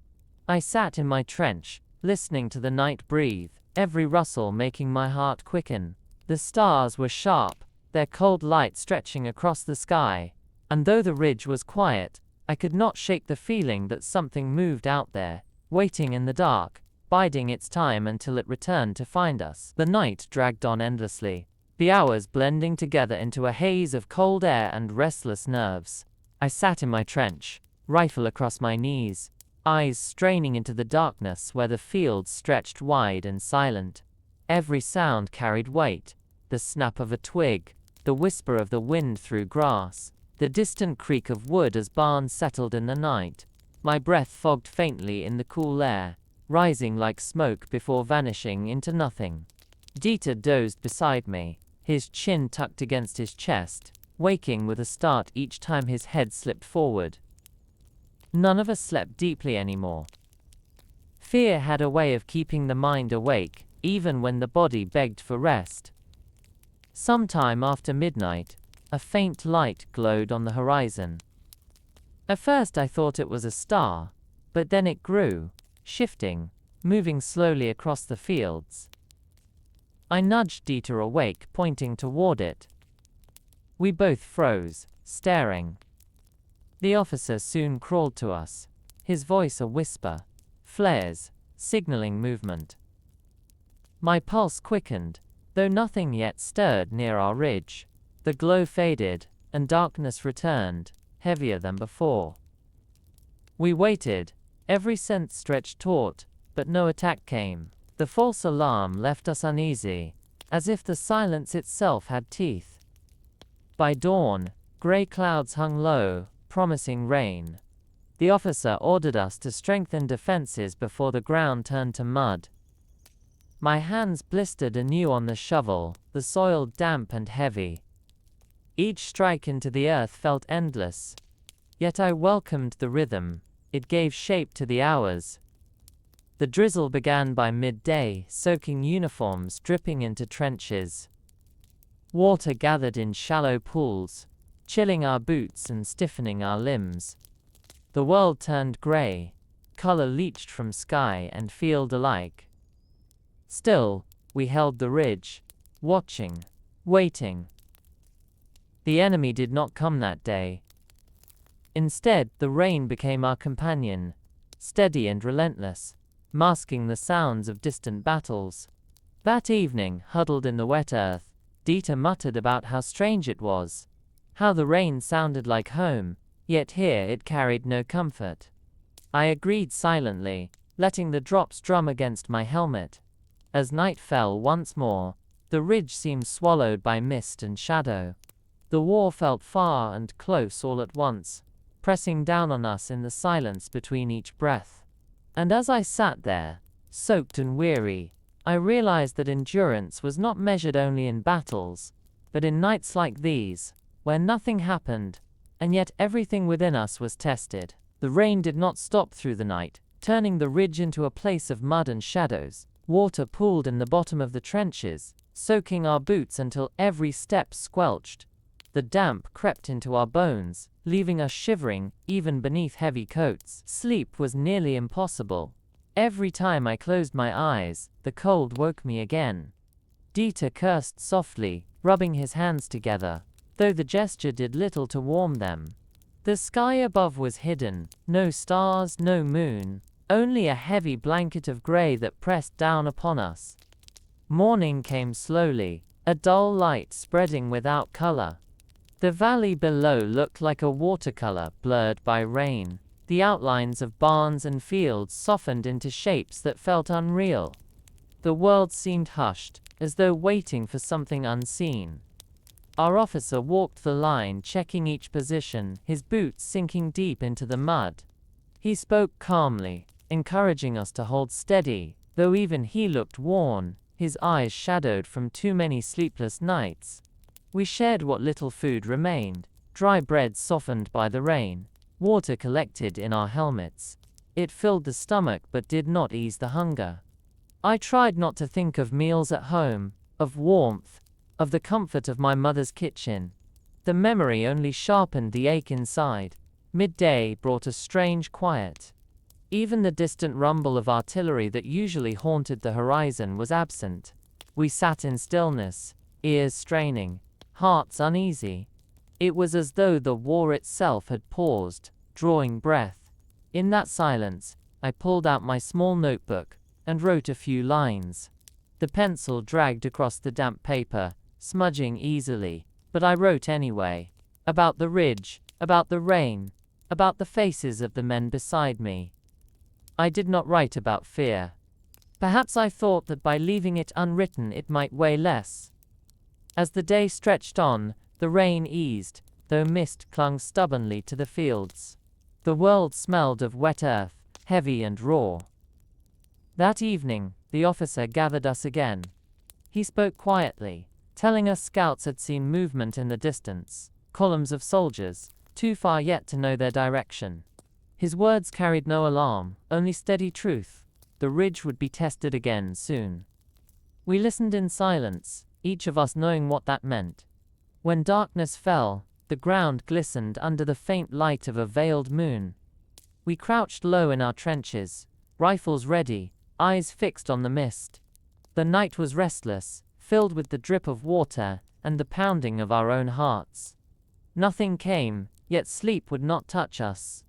I sat in my trench, listening to the night breathe, every rustle making my heart quicken. The stars were sharp, their cold light stretching across the sky, and though the ridge was quiet, I could not shake the feeling that something moved out there, waiting in the dark, biding its time until it returned to find us. The night dragged on endlessly, the hours blending together into a haze of cold air and restless nerves. I sat in my trench, rifle across my knees, eyes straining into the darkness where the fields stretched wide and silent. Every sound carried weight: the snap of a twig, the whisper of the wind through grass, the distant creak of wood as barns settled in the night. My breath fogged faintly in the cool air, rising like smoke before vanishing into nothing. Dieter dozed beside me, his chin tucked against his chest, waking with a start each time his head slipped forward. None of us slept deeply anymore. Fear had a way of keeping the mind awake, even when the body begged for rest. Sometime after midnight, a faint light glowed on the horizon. At first I thought it was a star, but then it grew, shifting, moving slowly across the fields. I nudged Dieter awake, pointing toward it. We both froze, staring. The officer soon crawled to us, his voice a whisper, flares, signaling movement. My pulse quickened, though nothing yet stirred near our ridge. The glow faded, and darkness returned, heavier than before. We waited, every sense stretched taut, but no attack came. The false alarm left us uneasy, as if the silence itself had teeth. By dawn, Grey clouds hung low, promising rain. The officer ordered us to strengthen defenses before the ground turned to mud. My hands blistered anew on the shovel, the soil damp and heavy. Each strike into the earth felt endless. Yet I welcomed the rhythm. It gave shape to the hours. The drizzle began by midday, soaking uniforms, dripping into trenches. Water gathered in shallow pools, chilling our boots and stiffening our limbs. The world turned grey, color leached from sky and field alike. Still, we held the ridge, watching, waiting. The enemy did not come that day. Instead, the rain became our companion, steady and relentless, masking the sounds of distant battles. That evening, huddled in the wet earth, Dieter muttered about how strange it was, how the rain sounded like home, yet here it carried no comfort. I agreed silently, letting the drops drum against my helmet. As night fell once more, the ridge seemed swallowed by mist and shadow. The war felt far and close all at once, pressing down on us in the silence between each breath. And as I sat there, soaked and weary, I realized that endurance was not measured only in battles, but in nights like these, where nothing happened, and yet everything within us was tested. The rain did not stop through the night, turning the ridge into a place of mud and shadows. Water pooled in the bottom of the trenches, soaking our boots until every step squelched. The damp crept into our bones, leaving us shivering, even beneath heavy coats. Sleep was nearly impossible. Every time I closed my eyes, the cold woke me again. Dieter cursed softly, rubbing his hands together, though the gesture did little to warm them. The sky above was hidden, no stars, no moon, only a heavy blanket of grey that pressed down upon us. Morning came slowly, a dull light spreading without color. The valley below looked like a watercolor blurred by rain. The outlines of barns and fields softened into shapes that felt unreal. The world seemed hushed, as though waiting for something unseen. Our officer walked the line, checking each position, his boots sinking deep into the mud. He spoke calmly, encouraging us to hold steady, though even he looked worn, his eyes shadowed from too many sleepless nights. We shared what little food remained, dry bread softened by the rain, water collected in our helmets. It filled the stomach but did not ease the hunger. I tried not to think of meals at home, of warmth, of the comfort of my mother's kitchen. The memory only sharpened the ache inside. Midday brought a strange quiet. Even the distant rumble of artillery that usually haunted the horizon was absent. We sat in stillness, ears straining, hearts uneasy. It was as though the war itself had paused, drawing breath. In that silence, I pulled out my small notebook and wrote a few lines. The pencil dragged across the damp paper, smudging easily, but I wrote anyway. About the ridge, about the rain, about the faces of the men beside me. I did not write about fear. Perhaps I thought that by leaving it unwritten it might weigh less. As the day stretched on, the rain eased, though mist clung stubbornly to the fields. The world smelled of wet earth, heavy and raw. That evening, the officer gathered us again. He spoke quietly, telling us scouts had seen movement in the distance, columns of soldiers, too far yet to know their direction. His words carried no alarm, only steady truth. The ridge would be tested again soon. We listened in silence, each of us knowing what that meant. When darkness fell, the ground glistened under the faint light of a veiled moon. We crouched low in our trenches, rifles ready, eyes fixed on the mist. The night was restless, filled with the drip of water and the pounding of our own hearts. Nothing came, yet sleep would not touch us.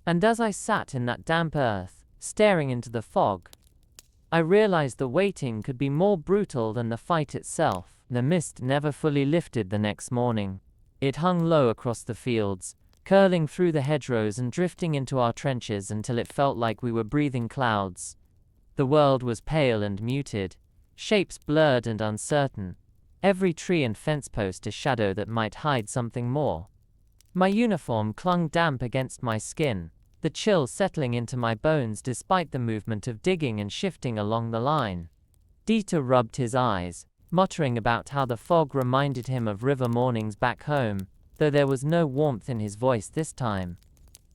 And as I sat in that damp earth, staring into the fog, I realized the waiting could be more brutal than the fight itself. The mist never fully lifted the next morning. It hung low across the fields, curling through the hedgerows and drifting into our trenches until it felt like we were breathing clouds. The world was pale and muted, shapes blurred and uncertain, every tree and fence post a shadow that might hide something more. My uniform clung damp against my skin, the chill settling into my bones despite the movement of digging and shifting along the line. Dieter rubbed his eyes, muttering about how the fog reminded him of river mornings back home, though there was no warmth in his voice this time.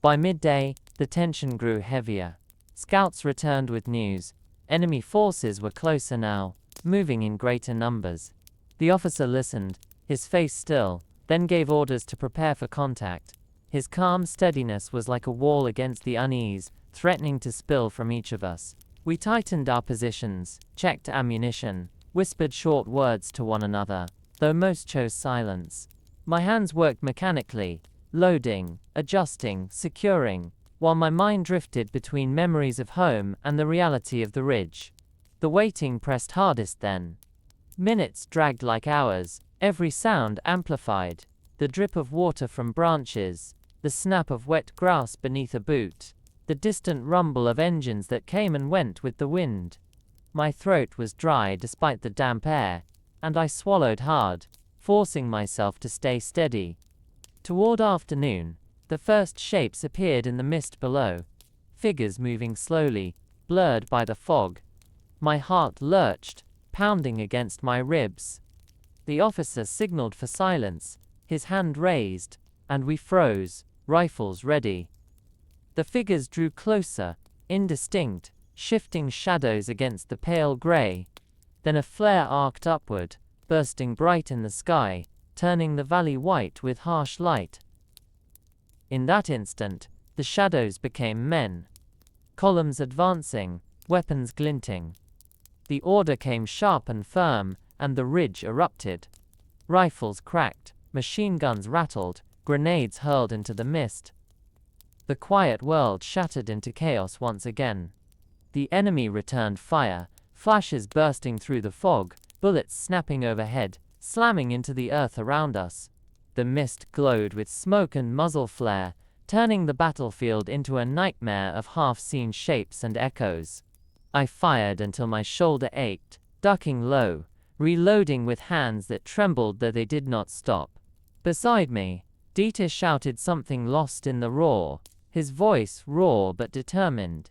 By midday, the tension grew heavier. Scouts returned with news. Enemy forces were closer now, moving in greater numbers. The officer listened, his face still, then gave orders to prepare for contact. His calm steadiness was like a wall against the unease, threatening to spill from each of us. We tightened our positions, checked ammunition, whispered short words to one another, though most chose silence. My hands worked mechanically, loading, adjusting, securing, while my mind drifted between memories of home and the reality of the ridge. The waiting pressed hardest then. Minutes dragged like hours, every sound amplified, the drip of water from branches, the snap of wet grass beneath a boot, the distant rumble of engines that came and went with the wind. My throat was dry despite the damp air, and I swallowed hard, forcing myself to stay steady. Toward afternoon, the first shapes appeared in the mist below, figures moving slowly, blurred by the fog. My heart lurched, pounding against my ribs. The officer signaled for silence, his hand raised, and we froze, rifles ready. The figures drew closer, indistinct, shifting shadows against the pale gray. Then a flare arced upward, bursting bright in the sky, turning the valley white with harsh light. In that instant, the shadows became men. Columns advancing, weapons glinting. The order came sharp and firm, and the ridge erupted. Rifles cracked, machine guns rattled, grenades hurled into the mist. The quiet world shattered into chaos once again. The enemy returned fire, flashes bursting through the fog, bullets snapping overhead, slamming into the earth around us. The mist glowed with smoke and muzzle flare, turning the battlefield into a nightmare of half-seen shapes and echoes. I fired until my shoulder ached, ducking low, reloading with hands that trembled though they did not stop. Beside me, Dieter shouted something lost in the roar, his voice raw but determined.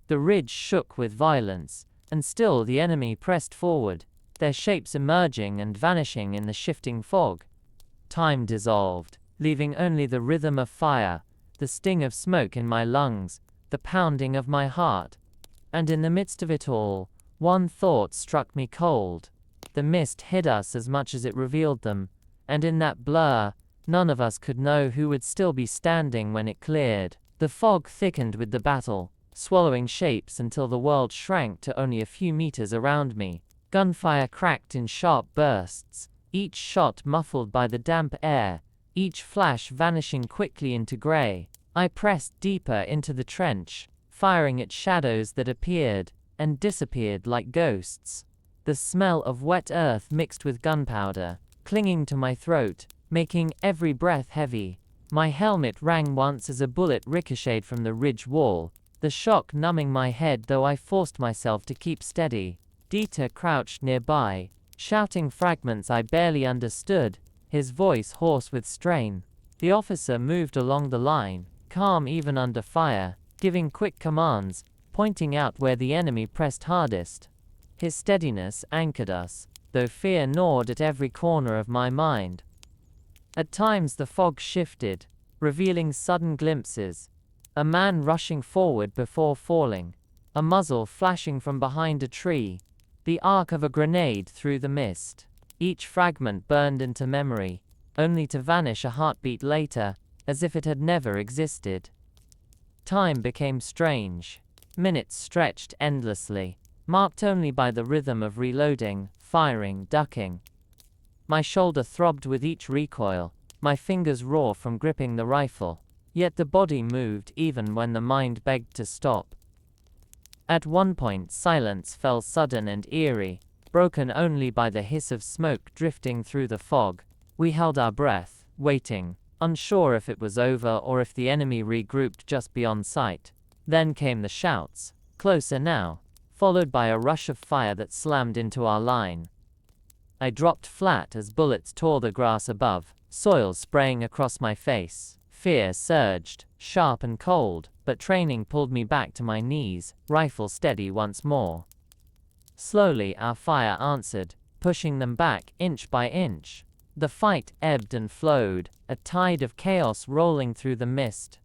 The ridge shook with violence, and still the enemy pressed forward, their shapes emerging and vanishing in the shifting fog. Time dissolved, leaving only the rhythm of fire, the sting of smoke in my lungs, the pounding of my heart. And in the midst of it all, one thought struck me cold. The mist hid us as much as it revealed them, and in that blur, none of us could know who would still be standing when it cleared. The fog thickened with the battle, swallowing shapes until the world shrank to only a few meters around me. Gunfire cracked in sharp bursts, each shot muffled by the damp air, each flash vanishing quickly into gray. I pressed deeper into the trench, firing at shadows that appeared and disappeared like ghosts. The smell of wet earth mixed with gunpowder, clinging to my throat, making every breath heavy. My helmet rang once as a bullet ricocheted from the ridge wall, the shock numbing my head though I forced myself to keep steady. Dieter crouched nearby, shouting fragments I barely understood, his voice hoarse with strain. The officer moved along the line, calm even under fire, giving quick commands, pointing out where the enemy pressed hardest. His steadiness anchored us, though fear gnawed at every corner of my mind. At times the fog shifted, revealing sudden glimpses. A man rushing forward before falling, a muzzle flashing from behind a tree, the arc of a grenade through the mist. Each fragment burned into memory, only to vanish a heartbeat later, as if it had never existed. Time became strange. Minutes stretched endlessly, marked only by the rhythm of reloading, firing, ducking. My shoulder throbbed with each recoil, my fingers raw from gripping the rifle. Yet the body moved even when the mind begged to stop. At one point silence fell sudden and eerie, broken only by the hiss of smoke drifting through the fog. We held our breath, waiting, unsure if it was over or if the enemy regrouped just beyond sight. Then came the shouts, closer now, followed by a rush of fire that slammed into our line. I dropped flat as bullets tore the grass above, soil spraying across my face. Fear surged, sharp and cold, but training pulled me back to my knees, rifle steady once more. Slowly our fire answered, pushing them back inch by inch. The fight ebbed and flowed, a tide of chaos rolling through the mist.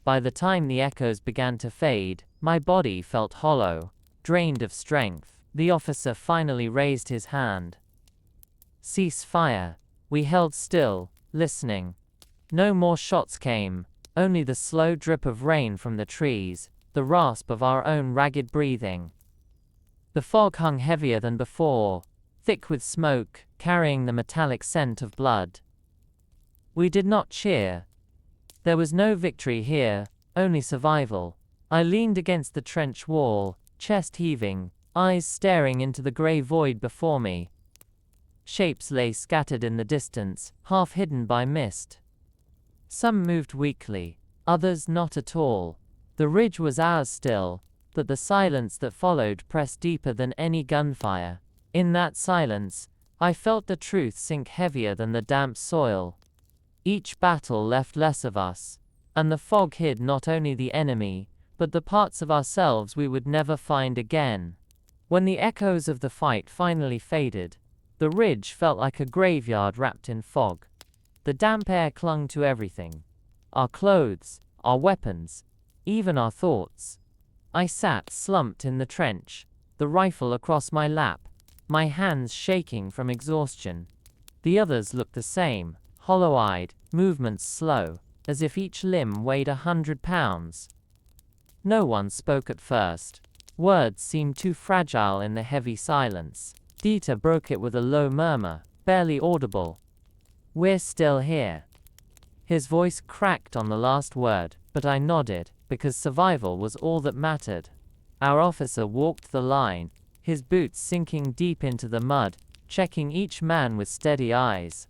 By the time the echoes began to fade, my body felt hollow, drained of strength. The officer finally raised his hand. "Cease fire." We held still, listening. No more shots came, only the slow drip of rain from the trees, the rasp of our own ragged breathing. The fog hung heavier than before, thick with smoke, carrying the metallic scent of blood. We did not cheer. There was no victory here, only survival. I leaned against the trench wall, chest heaving, eyes staring into the grey void before me. Shapes lay scattered in the distance, half hidden by mist. Some moved weakly, others not at all. The ridge was ours still, but the silence that followed pressed deeper than any gunfire. In that silence, I felt the truth sink heavier than the damp soil. Each battle left less of us, and the fog hid not only the enemy, but the parts of ourselves we would never find again. When the echoes of the fight finally faded, the ridge felt like a graveyard wrapped in fog. The damp air clung to everything. Our clothes, our weapons, even our thoughts. I sat slumped in the trench, the rifle across my lap, my hands shaking from exhaustion. The others looked the same, hollow-eyed, movements slow, as if each limb weighed 100 pounds. No one spoke at first. Words seemed too fragile in the heavy silence. Dieter broke it with a low murmur, barely audible. "We're still here." His voice cracked on the last word, but I nodded, because survival was all that mattered. Our officer walked the line, his boots sinking deep into the mud, checking each man with steady eyes.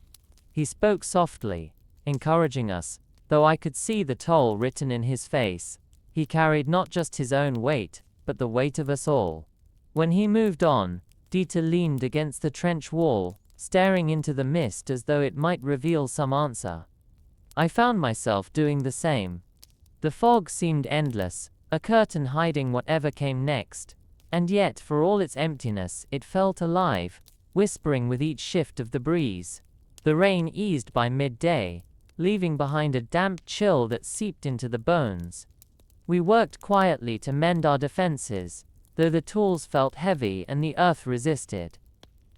He spoke softly, encouraging us, though I could see the toll written in his face. He carried not just his own weight, but the weight of us all. When he moved on, Dieter leaned against the trench wall, staring into the mist as though it might reveal some answer. I found myself doing the same. The fog seemed endless, a curtain hiding whatever came next, and yet, for all its emptiness, it felt alive, whispering with each shift of the breeze. The rain eased by midday, leaving behind a damp chill that seeped into the bones. We worked quietly to mend our defenses, though the tools felt heavy and the earth resisted.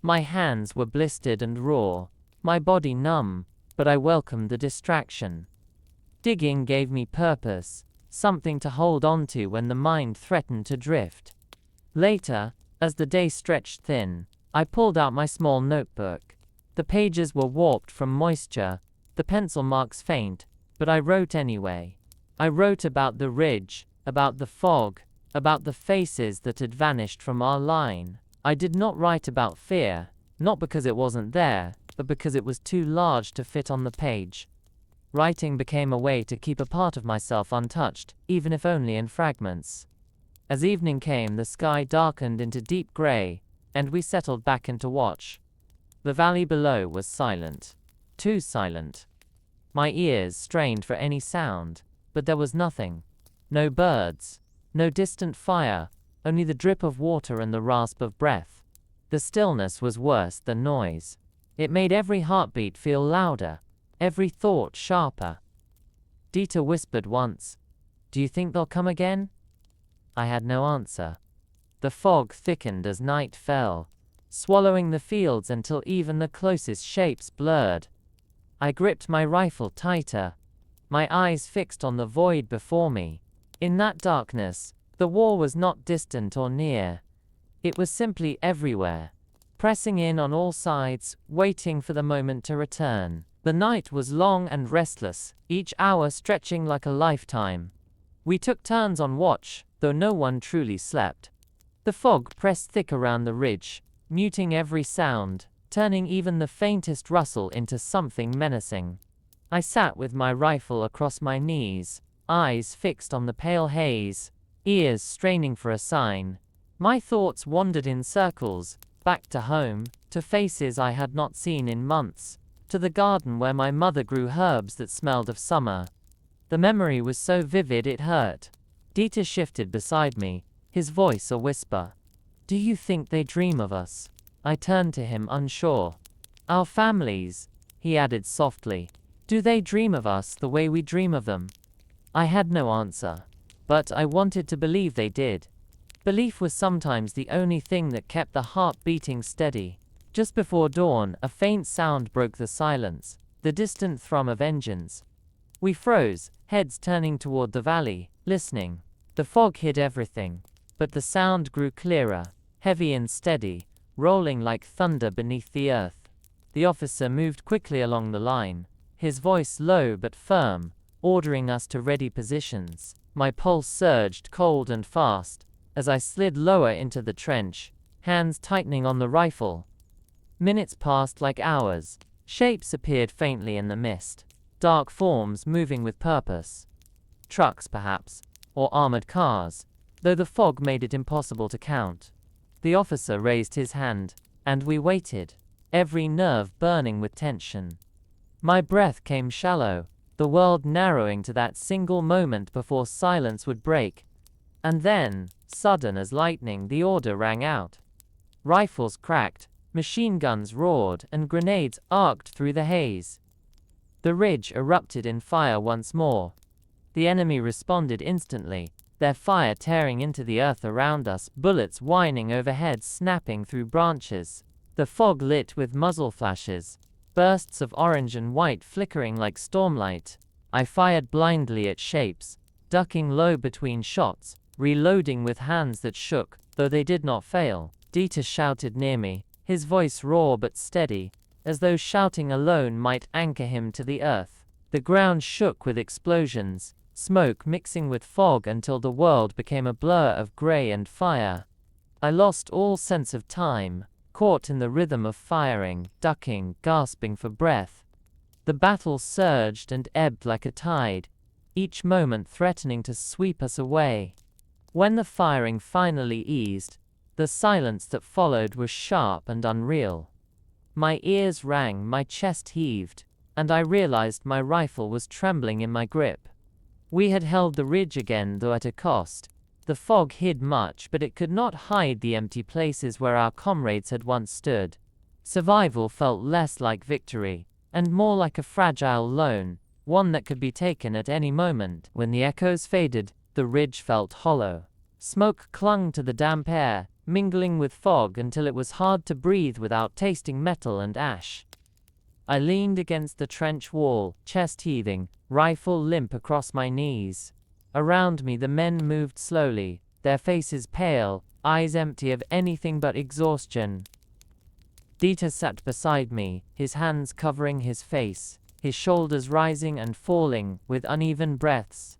My hands were blistered and raw, my body numb, but I welcomed the distraction. Digging gave me purpose, something to hold on to when the mind threatened to drift. Later, as the day stretched thin, I pulled out my small notebook. The pages were warped from moisture, the pencil marks faint, but I wrote anyway. I wrote about the ridge, about the fog, about the faces that had vanished from our line. I did not write about fear, not because it wasn't there, but because it was too large to fit on the page. Writing became a way to keep a part of myself untouched, even if only in fragments. As evening came, the sky darkened into deep gray, and we settled back into watch. The valley below was silent. Too silent. My ears strained for any sound, but there was nothing. No birds, no distant fire, only the drip of water and the rasp of breath. The stillness was worse than noise. It made every heartbeat feel louder, every thought sharper. Dieter whispered once, "Do you think they'll come again?" I had no answer. The fog thickened as night fell, swallowing the fields until even the closest shapes blurred. I gripped my rifle tighter, my eyes fixed on the void before me. In that darkness, the war was not distant or near. It was simply everywhere, pressing in on all sides, waiting for the moment to return. The night was long and restless, each hour stretching like a lifetime. We took turns on watch, though no one truly slept. The fog pressed thick around the ridge, muting every sound, turning even the faintest rustle into something menacing. I sat with my rifle across my knees, eyes fixed on the pale haze, ears straining for a sign. My thoughts wandered in circles, back to home, to faces I had not seen in months, to the garden where my mother grew herbs that smelled of summer. The memory was so vivid it hurt. Dieter shifted beside me, his voice a whisper. Do you think they dream of us? I turned to him, unsure. Our families, he added softly. Do they dream of us the way we dream of them? I had no answer, but I wanted to believe they did. Belief was sometimes the only thing that kept the heart beating steady. Just before dawn, a faint sound broke the silence, the distant thrum of engines. We froze, heads turning toward the valley, listening. The fog hid everything, but the sound grew clearer, heavy and steady, rolling like thunder beneath the earth. The officer moved quickly along the line, his voice low but firm, ordering us to ready positions. My pulse surged cold and fast as I slid lower into the trench, hands tightening on the rifle. Minutes passed like hours. Shapes appeared faintly in the mist, dark forms moving with purpose. Trucks, perhaps, or armored cars, though the fog made it impossible to count. The officer raised his hand, and we waited, every nerve burning with tension. My breath came shallow, the world narrowing to that single moment before silence would break. And then, sudden as lightning, the order rang out. Rifles cracked, machine guns roared, and grenades arced through the haze. The ridge erupted in fire once more. The enemy responded instantly, their fire tearing into the earth around us, bullets whining overhead, snapping through branches. The fog lit with muzzle flashes, bursts of orange and white flickering like stormlight. I fired blindly at shapes, ducking low between shots, reloading with hands that shook, though they did not fail. Dieter shouted near me, his voice raw but steady, as though shouting alone might anchor him to the earth. The ground shook with explosions, smoke mixing with fog until the world became a blur of gray and fire. I lost all sense of time, caught in the rhythm of firing, ducking, gasping for breath. The battle surged and ebbed like a tide, each moment threatening to sweep us away. When the firing finally eased, the silence that followed was sharp and unreal. My ears rang, my chest heaved, and I realized my rifle was trembling in my grip. We had held the ridge again, though at a cost. The fog hid much, but it could not hide the empty places where our comrades had once stood. Survival felt less like victory, and more like a fragile loan, one that could be taken at any moment. When the echoes faded, the ridge felt hollow. Smoke clung to the damp air, mingling with fog until it was hard to breathe without tasting metal and ash. I leaned against the trench wall, chest heaving, rifle limp across my knees. Around me the men moved slowly, their faces pale, eyes empty of anything but exhaustion. Dieter sat beside me, his hands covering his face, his shoulders rising and falling with uneven breaths.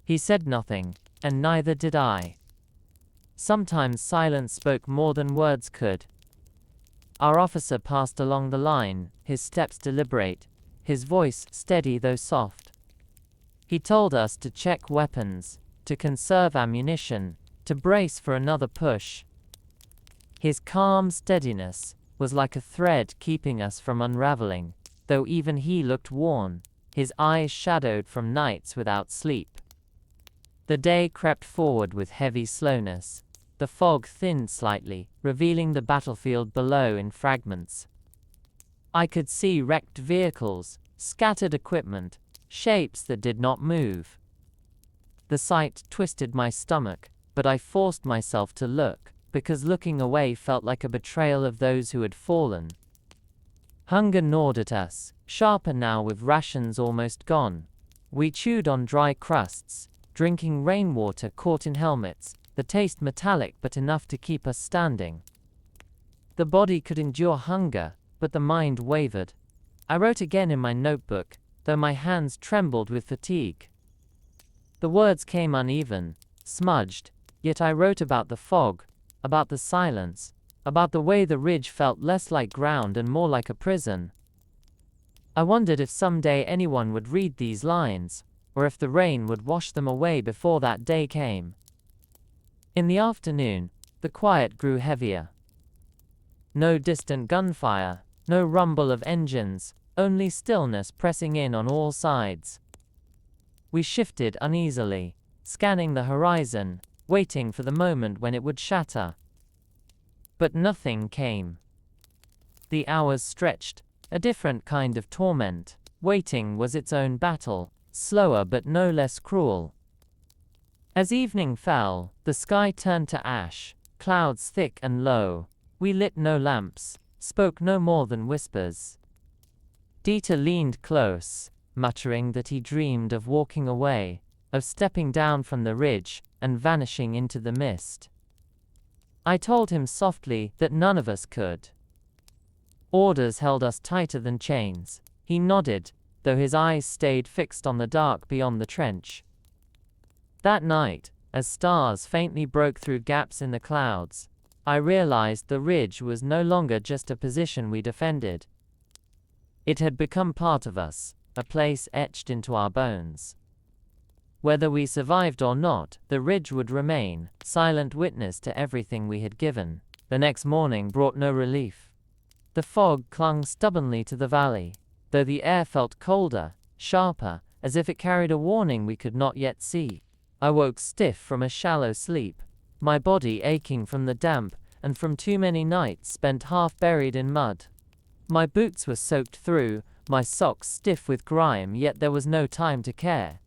He said nothing, and neither did I. Sometimes silence spoke more than words could. Our officer passed along the line, his steps deliberate, his voice steady though soft. He told us to check weapons, to conserve ammunition, to brace for another push. His calm steadiness was like a thread keeping us from unraveling, though even he looked worn, his eyes shadowed from nights without sleep. The day crept forward with heavy slowness. The fog thinned slightly, revealing the battlefield below in fragments. I could see wrecked vehicles, scattered equipment, shapes that did not move. The sight twisted my stomach, but I forced myself to look, because looking away felt like a betrayal of those who had fallen. Hunger gnawed at us, sharper now with rations almost gone. We chewed on dry crusts, drinking rainwater caught in helmets, the taste metallic but enough to keep us standing. The body could endure hunger, but the mind wavered. I wrote again in my notebook, though my hands trembled with fatigue. The words came uneven, smudged, yet I wrote about the fog, about the silence, about the way the ridge felt less like ground and more like a prison. I wondered if someday anyone would read these lines, or if the rain would wash them away before that day came. In the afternoon, the quiet grew heavier. No distant gunfire, No rumble of engines, only stillness pressing in on all sides. We shifted uneasily, scanning the horizon, waiting for the moment when it would shatter. But nothing came. The hours stretched, a different kind of torment. Waiting was its own battle, slower but no less cruel. As evening fell, the sky turned to ash, clouds thick and low. We lit no lamps, spoke no more than whispers. Dieter leaned close, muttering that he dreamed of walking away, of stepping down from the ridge and vanishing into the mist. I told him softly that none of us could. Orders held us tighter than chains. He nodded, though his eyes stayed fixed on the dark beyond the trench. That night, as stars faintly broke through gaps in the clouds, I realized the ridge was no longer just a position we defended. It had become part of us, a place etched into our bones. Whether we survived or not, the ridge would remain, silent witness to everything we had given. The next morning brought no relief. The fog clung stubbornly to the valley, though the air felt colder, sharper, as if it carried a warning we could not yet see. I woke stiff from a shallow sleep, my body aching from the damp and from too many nights spent half buried in mud. My boots were soaked through, my socks stiff with grime, yet there was no time to care.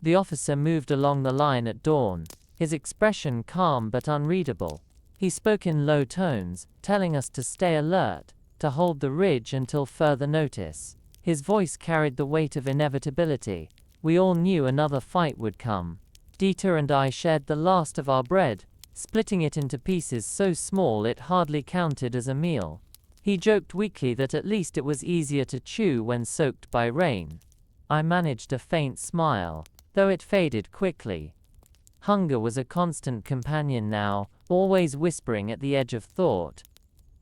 The officer moved along the line at dawn, his expression calm but unreadable. He spoke in low tones, telling us to stay alert, to hold the ridge until further notice. His voice carried the weight of inevitability. We all knew another fight would come. Dieter and I shared the last of our bread, splitting it into pieces so small it hardly counted as a meal. He joked weakly that at least it was easier to chew when soaked by rain. I managed a faint smile, though it faded quickly. Hunger was a constant companion now, always whispering at the edge of thought.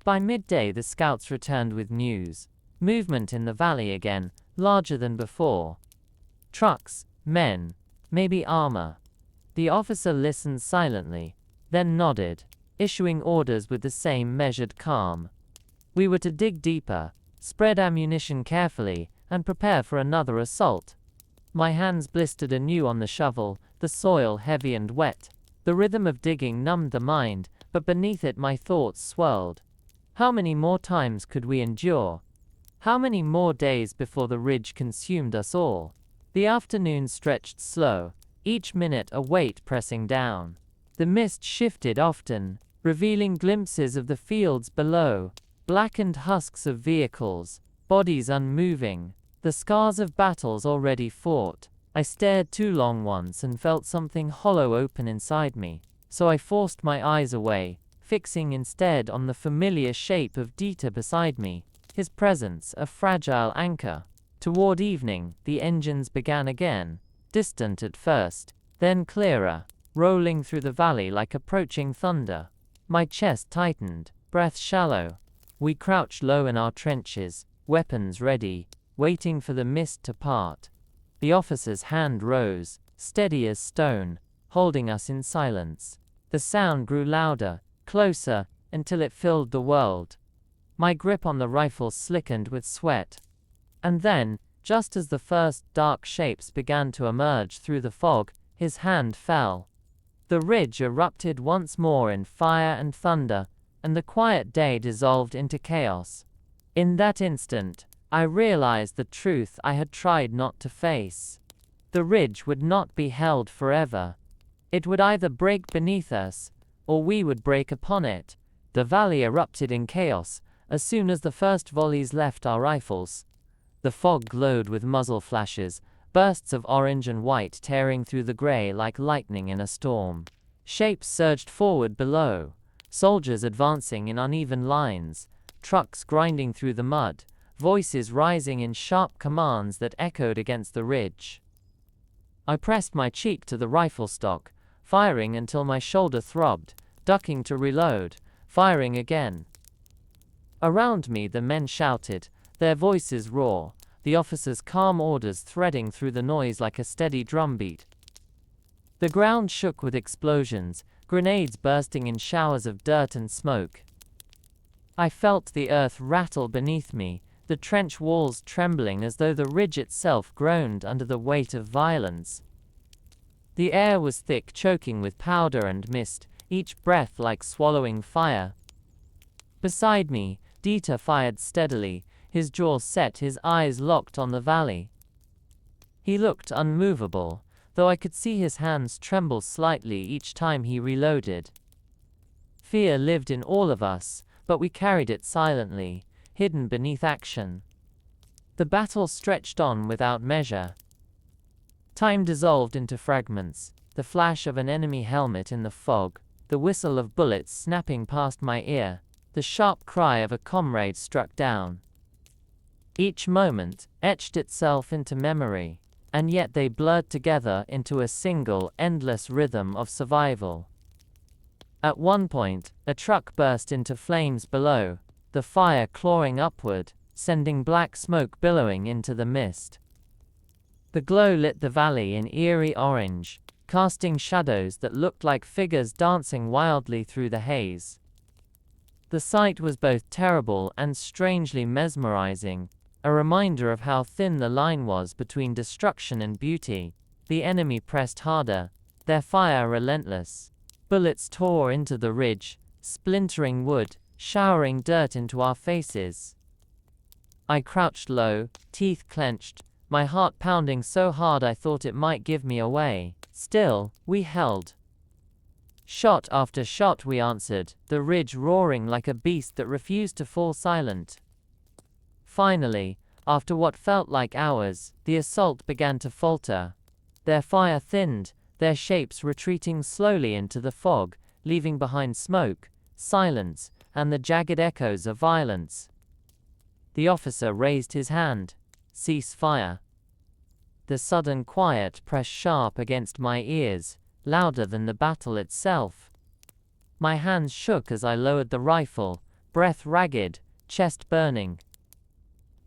By midday the scouts returned with news. Movement in the valley again, larger than before. Trucks, men, maybe armor. The officer listened silently, then nodded, issuing orders with the same measured calm. We were to dig deeper, spread ammunition carefully, and prepare for another assault. My hands blistered anew on the shovel, the soil heavy and wet. The rhythm of digging numbed the mind, but beneath it my thoughts swirled. How many more times could we endure? How many more days before the ridge consumed us all? The afternoon stretched slow, each minute a weight pressing down. The mist shifted often, revealing glimpses of the fields below, blackened husks of vehicles, bodies unmoving, the scars of battles already fought. I stared too long once and felt something hollow open inside me, so I forced my eyes away, fixing instead on the familiar shape of Dieter beside me, his presence a fragile anchor. Toward evening, the engines began again, distant at first, then clearer, rolling through the valley like approaching thunder. My chest tightened, breath shallow. We crouched low in our trenches, weapons ready, waiting for the mist to part. The officer's hand rose, steady as stone, holding us in silence. The sound grew louder, closer, until it filled the world. My grip on the rifle slickened with sweat. And then, just as the first dark shapes began to emerge through the fog, his hand fell. The ridge erupted once more in fire and thunder, and the quiet day dissolved into chaos. In that instant, I realized the truth I had tried not to face. The ridge would not be held forever. It would either break beneath us, or we would break upon it. The valley erupted in chaos as soon as the first volleys left our rifles. The fog glowed with muzzle flashes, bursts of orange and white tearing through the gray like lightning in a storm. Shapes surged forward below, soldiers advancing in uneven lines, trucks grinding through the mud, voices rising in sharp commands that echoed against the ridge. I pressed my cheek to the rifle stock, firing until my shoulder throbbed, ducking to reload, firing again. Around me the men shouted, their voices raw, the officers' calm orders threading through the noise like a steady drumbeat. The ground shook with explosions, grenades bursting in showers of dirt and smoke. I felt the earth rattle beneath me, the trench walls trembling as though the ridge itself groaned under the weight of violence. The air was thick, choking with powder and mist, each breath like swallowing fire. Beside me, Dieter fired steadily, his jaw set, his eyes locked on the valley. He looked unmovable, though I could see his hands tremble slightly each time he reloaded. Fear lived in all of us, but we carried it silently, hidden beneath action. The battle stretched on without measure. Time dissolved into fragments, the flash of an enemy helmet in the fog, the whistle of bullets snapping past my ear, the sharp cry of a comrade struck down. Each moment etched itself into memory, and yet they blurred together into a single, endless rhythm of survival. At one point, a truck burst into flames below, the fire clawing upward, sending black smoke billowing into the mist. The glow lit the valley in eerie orange, casting shadows that looked like figures dancing wildly through the haze. The sight was both terrible and strangely mesmerizing, a reminder of how thin the line was between destruction and beauty. The enemy pressed harder, their fire relentless. Bullets tore into the ridge, splintering wood, showering dirt into our faces. I crouched low, teeth clenched, my heart pounding so hard I thought it might give me away. Still, we held. Shot after shot we answered, the ridge roaring like a beast that refused to fall silent. Finally, after what felt like hours, the assault began to falter. Their fire thinned, their shapes retreating slowly into the fog, leaving behind smoke, silence, and the jagged echoes of violence. The officer raised his hand. Cease fire. The sudden quiet pressed sharp against my ears, louder than the battle itself. My hands shook as I lowered the rifle, breath ragged, chest burning.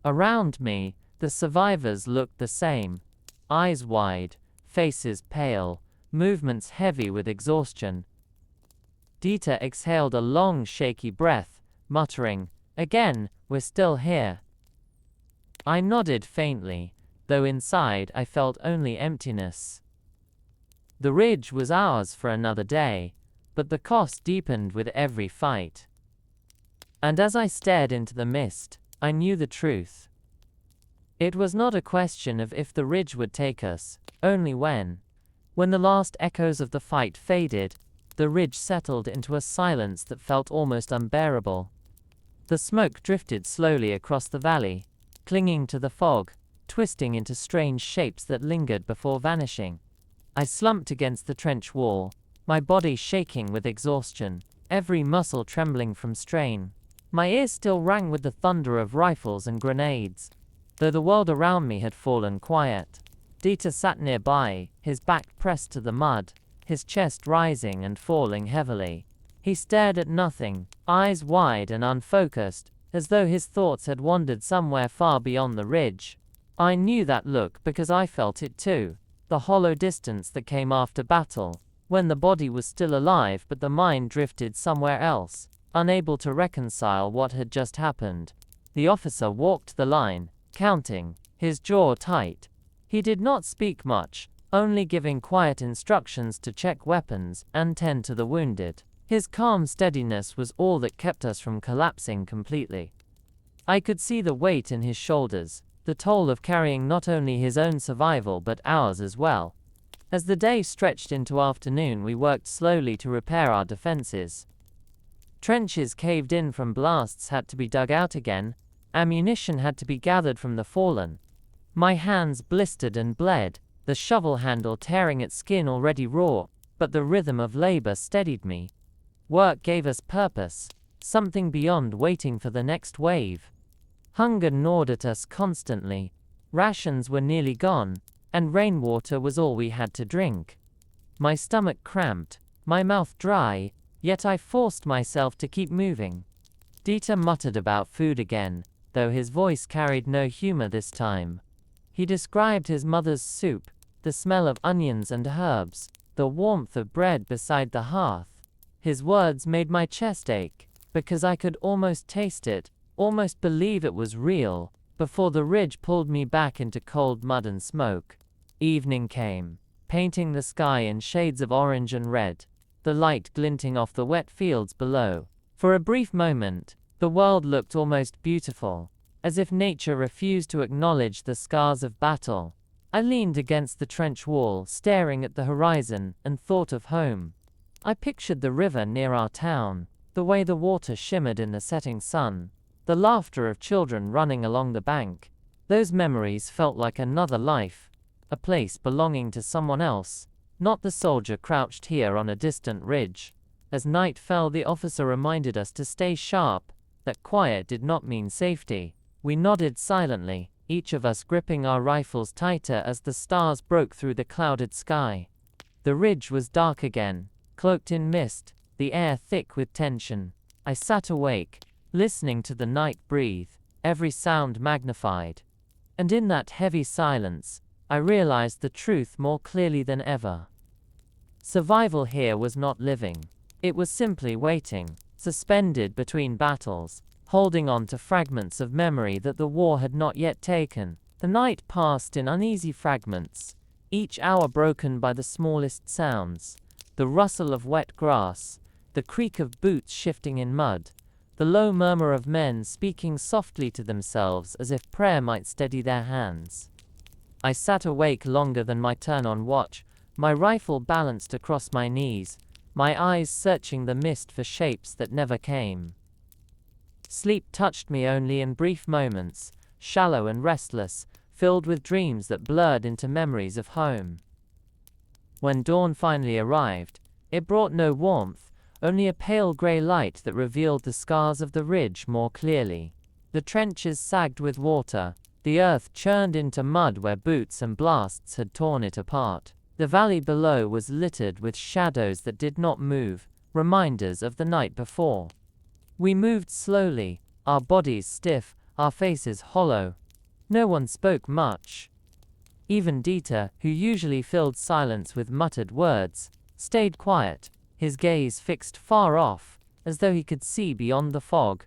Around me, the survivors looked the same, eyes wide, faces pale, movements heavy with exhaustion. Dieter exhaled a long, shaky breath, muttering, "Again, we're still here." I nodded faintly, though inside I felt only emptiness. The ridge was ours for another day, but the cost deepened with every fight. And as I stared into the mist, I knew the truth. It was not a question of if the ridge would take us, only when. When the last echoes of the fight faded, the ridge settled into a silence that felt almost unbearable. The smoke drifted slowly across the valley, clinging to the fog, twisting into strange shapes that lingered before vanishing. I slumped against the trench wall, my body shaking with exhaustion, every muscle trembling from strain. My ears still rang with the thunder of rifles and grenades, though the world around me had fallen quiet. Dieter sat nearby, his back pressed to the mud, his chest rising and falling heavily. He stared at nothing, eyes wide and unfocused, as though his thoughts had wandered somewhere far beyond the ridge. I knew that look because I felt it too, the hollow distance that came after battle, when the body was still alive but the mind drifted somewhere else, unable to reconcile what had just happened. The officer walked the line, counting, his jaw tight. He did not speak much, only giving quiet instructions to check weapons and tend to the wounded. His calm steadiness was all that kept us from collapsing completely. I could see the weight in his shoulders, the toll of carrying not only his own survival but ours as well. As the day stretched into afternoon, we worked slowly to repair our defenses. Trenches caved in from blasts had to be dug out again, ammunition had to be gathered from the fallen. My hands blistered and bled, the shovel handle tearing at skin already raw, but the rhythm of labor steadied me. Work gave us purpose, something beyond waiting for the next wave. Hunger gnawed at us constantly. Rations were nearly gone, and rainwater was all we had to drink. My stomach cramped, my mouth dry, yet I forced myself to keep moving. Dieter muttered about food again, though his voice carried no humor this time. He described his mother's soup, the smell of onions and herbs, the warmth of bread beside the hearth. His words made my chest ache. because I could almost taste it, almost believe it was real, before the ridge pulled me back into cold mud and smoke. Evening came, painting the sky in shades of orange and red, the light glinting off the wet fields below. For a brief moment, the world looked almost beautiful, as if nature refused to acknowledge the scars of battle. I leaned against the trench wall, staring at the horizon, and thought of home. I pictured the river near our town, the way the water shimmered in the setting sun, the laughter of children running along the bank. Those memories felt like another life, a place belonging to someone else, not the soldier crouched here on a distant ridge. As night fell, the officer reminded us to stay sharp, that quiet did not mean safety. We nodded silently, each of us gripping our rifles tighter as the stars broke through the clouded sky. The ridge was dark again, cloaked in mist, the air thick with tension. I sat awake, listening to the night breathe, every sound magnified. And in that heavy silence, I realized the truth more clearly than ever. Survival here was not living. It was simply waiting, suspended between battles, holding on to fragments of memory that the war had not yet taken. The night passed in uneasy fragments, each hour broken by the smallest sounds, the rustle of wet grass, the creak of boots shifting in mud, the low murmur of men speaking softly to themselves as if prayer might steady their hands. I sat awake longer than my turn on watch, my rifle balanced across my knees, my eyes searching the mist for shapes that never came. Sleep touched me only in brief moments, shallow and restless, filled with dreams that blurred into memories of home. When dawn finally arrived, it brought no warmth, only a pale grey light that revealed the scars of the ridge more clearly. The trenches sagged with water, the earth churned into mud where boots and blasts had torn it apart. The valley below was littered with shadows that did not move, reminders of the night before. We moved slowly, our bodies stiff, our faces hollow. No one spoke much. Even Dieter, who usually filled silence with muttered words, stayed quiet, his gaze fixed far off, as though he could see beyond the fog.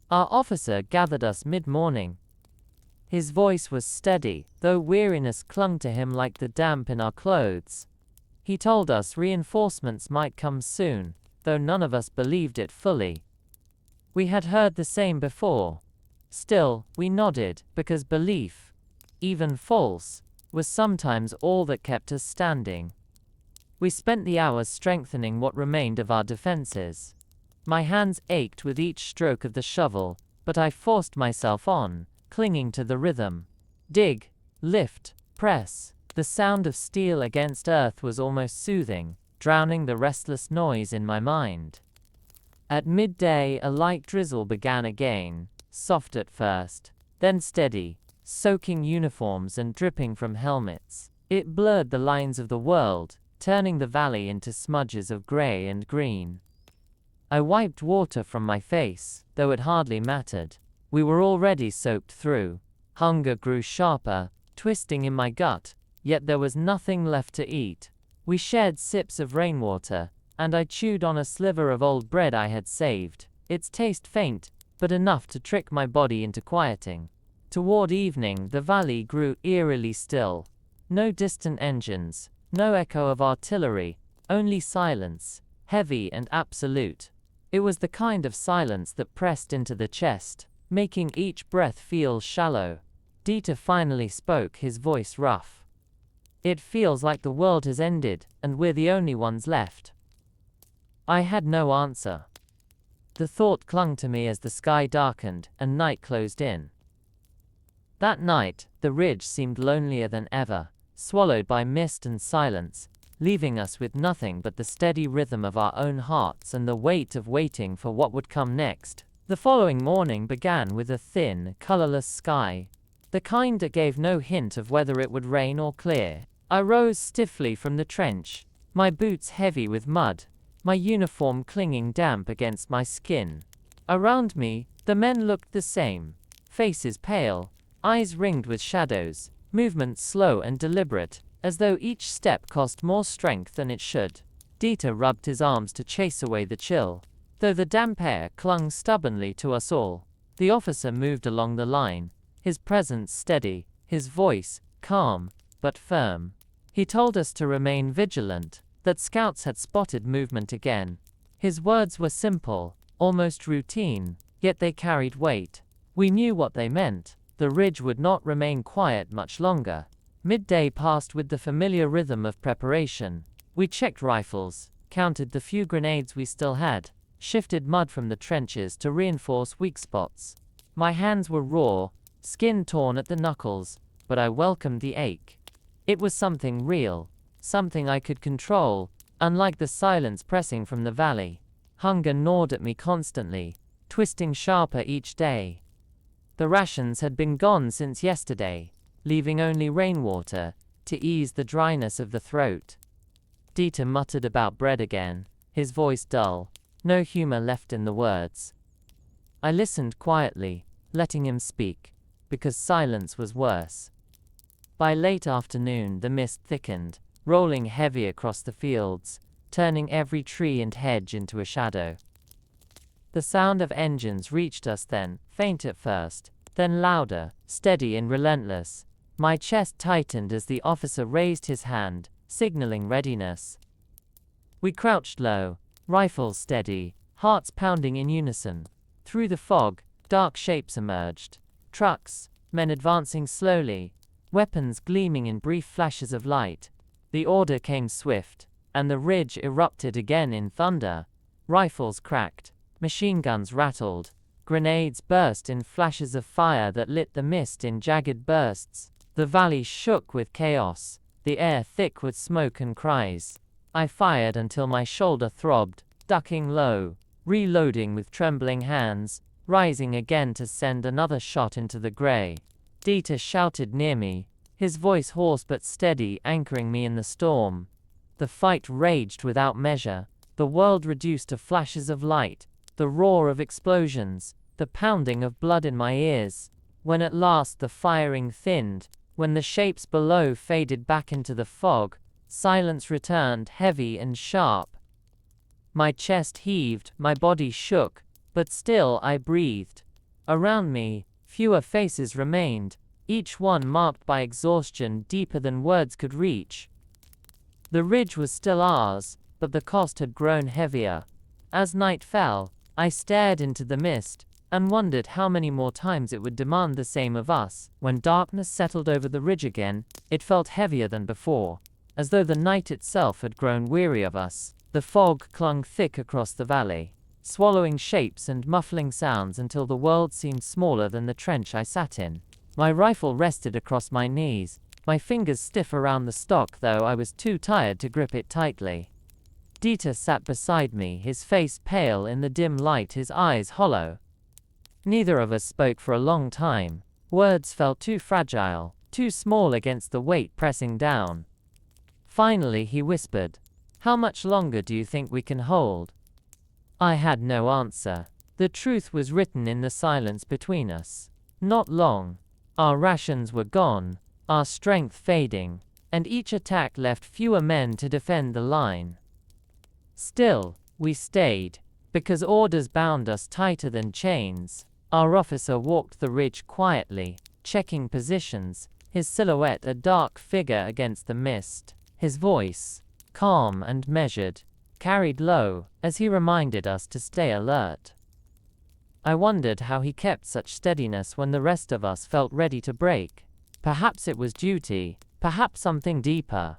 Our officer gathered us mid-morning. His voice was steady, though weariness clung to him like the damp in our clothes. He told us reinforcements might come soon, though none of us believed it fully. We had heard the same before. Still, we nodded, because belief, even false, was sometimes all that kept us standing. We spent the hours strengthening what remained of our defenses. My hands ached with each stroke of the shovel, but I forced myself on, clinging to the rhythm. Dig, lift, press. The sound of steel against earth was almost soothing, drowning the restless noise in my mind. At midday, a light drizzle began again, soft at first, then steady, soaking uniforms and dripping from helmets. It blurred the lines of the world, turning the valley into smudges of gray and green. I wiped water from my face, though it hardly mattered. We were already soaked through. Hunger grew sharper, twisting in my gut, yet there was nothing left to eat. We shared sips of rainwater, and I chewed on a sliver of old bread I had saved, its taste faint, but enough to trick my body into quieting. Toward evening, the valley grew eerily still. No distant engines, no echo of artillery, only silence, heavy and absolute. It was the kind of silence that pressed into the chest, making each breath feel shallow. Dieter finally spoke, his voice rough. "It feels like the world has ended, and we're the only ones left." I had no answer. The thought clung to me as the sky darkened and night closed in. That night, the ridge seemed lonelier than ever, swallowed by mist and silence, leaving us with nothing but the steady rhythm of our own hearts and the weight of waiting for what would come next. The following morning began with a thin, colorless sky, the kind that gave no hint of whether it would rain or clear. I rose stiffly from the trench, my boots heavy with mud, my uniform clinging damp against my skin. Around me, the men looked the same, faces pale, eyes ringed with shadows, movements slow and deliberate, as though each step cost more strength than it should. Dieter rubbed his arms to chase away the chill. though the damp air clung stubbornly to us all. The officer moved along the line, his presence steady, his voice calm but firm. He told us to remain vigilant, that scouts had spotted movement again. His words were simple, almost routine, yet they carried weight. We knew what they meant. The ridge would not remain quiet much longer. Midday passed with the familiar rhythm of preparation. We checked rifles, counted the few grenades we still had, shifted mud from the trenches to reinforce weak spots. My hands were raw, skin torn at the knuckles, but I welcomed the ache. It was something real, something I could control, unlike the silence pressing from the valley. Hunger gnawed at me constantly, twisting sharper each day. The rations had been gone since yesterday, leaving only rainwater to ease the dryness of the throat. Dieter muttered about bread again, his voice dull, no humor left in the words. I listened quietly, letting him speak, because silence was worse. By late afternoon the mist thickened, rolling heavy across the fields, turning every tree and hedge into a shadow. The sound of engines reached us then, faint at first, then louder, steady and relentless. My chest tightened as the officer raised his hand, signaling readiness. We crouched low, rifles steady, hearts pounding in unison. Through the fog, dark shapes emerged. Trucks, men advancing slowly, weapons gleaming in brief flashes of light. The order came swift, and the ridge erupted again in thunder. Rifles cracked, machine guns rattled, grenades burst in flashes of fire that lit the mist in jagged bursts. The valley shook with chaos, the air thick with smoke and cries. I fired until my shoulder throbbed, ducking low, reloading with trembling hands, rising again to send another shot into the gray. Dieter shouted near me, his voice hoarse but steady, anchoring me in the storm. The fight raged without measure, the world reduced to flashes of light, the roar of explosions, the pounding of blood in my ears. When at last the firing thinned, when the shapes below faded back into the fog, silence returned, heavy and sharp. My chest heaved, my body shook, but still I breathed. Around me, fewer faces remained, each one marked by exhaustion deeper than words could reach. The ridge was still ours, but the cost had grown heavier. As night fell, I stared into the mist, and wondered how many more times it would demand the same of us. When darkness settled over the ridge again, it felt heavier than before, as though the night itself had grown weary of us. The fog clung thick across the valley, swallowing shapes and muffling sounds until the world seemed smaller than the trench I sat in. My rifle rested across my knees, my fingers stiff around the stock, though I was too tired to grip it tightly. Dieter sat beside me, his face pale in the dim light, his eyes hollow. Neither of us spoke for a long time. Words felt too fragile, too small against the weight pressing down. Finally he whispered, "How much longer do you think we can hold?" I had no answer. The truth was written in the silence between us. Not long. Our rations were gone, our strength fading, and each attack left fewer men to defend the line. Still, we stayed, because orders bound us tighter than chains. Our officer walked the ridge quietly, checking positions, his silhouette a dark figure against the mist. His voice, calm and measured, carried low, as he reminded us to stay alert. I wondered how he kept such steadiness when the rest of us felt ready to break. Perhaps it was duty, perhaps something deeper.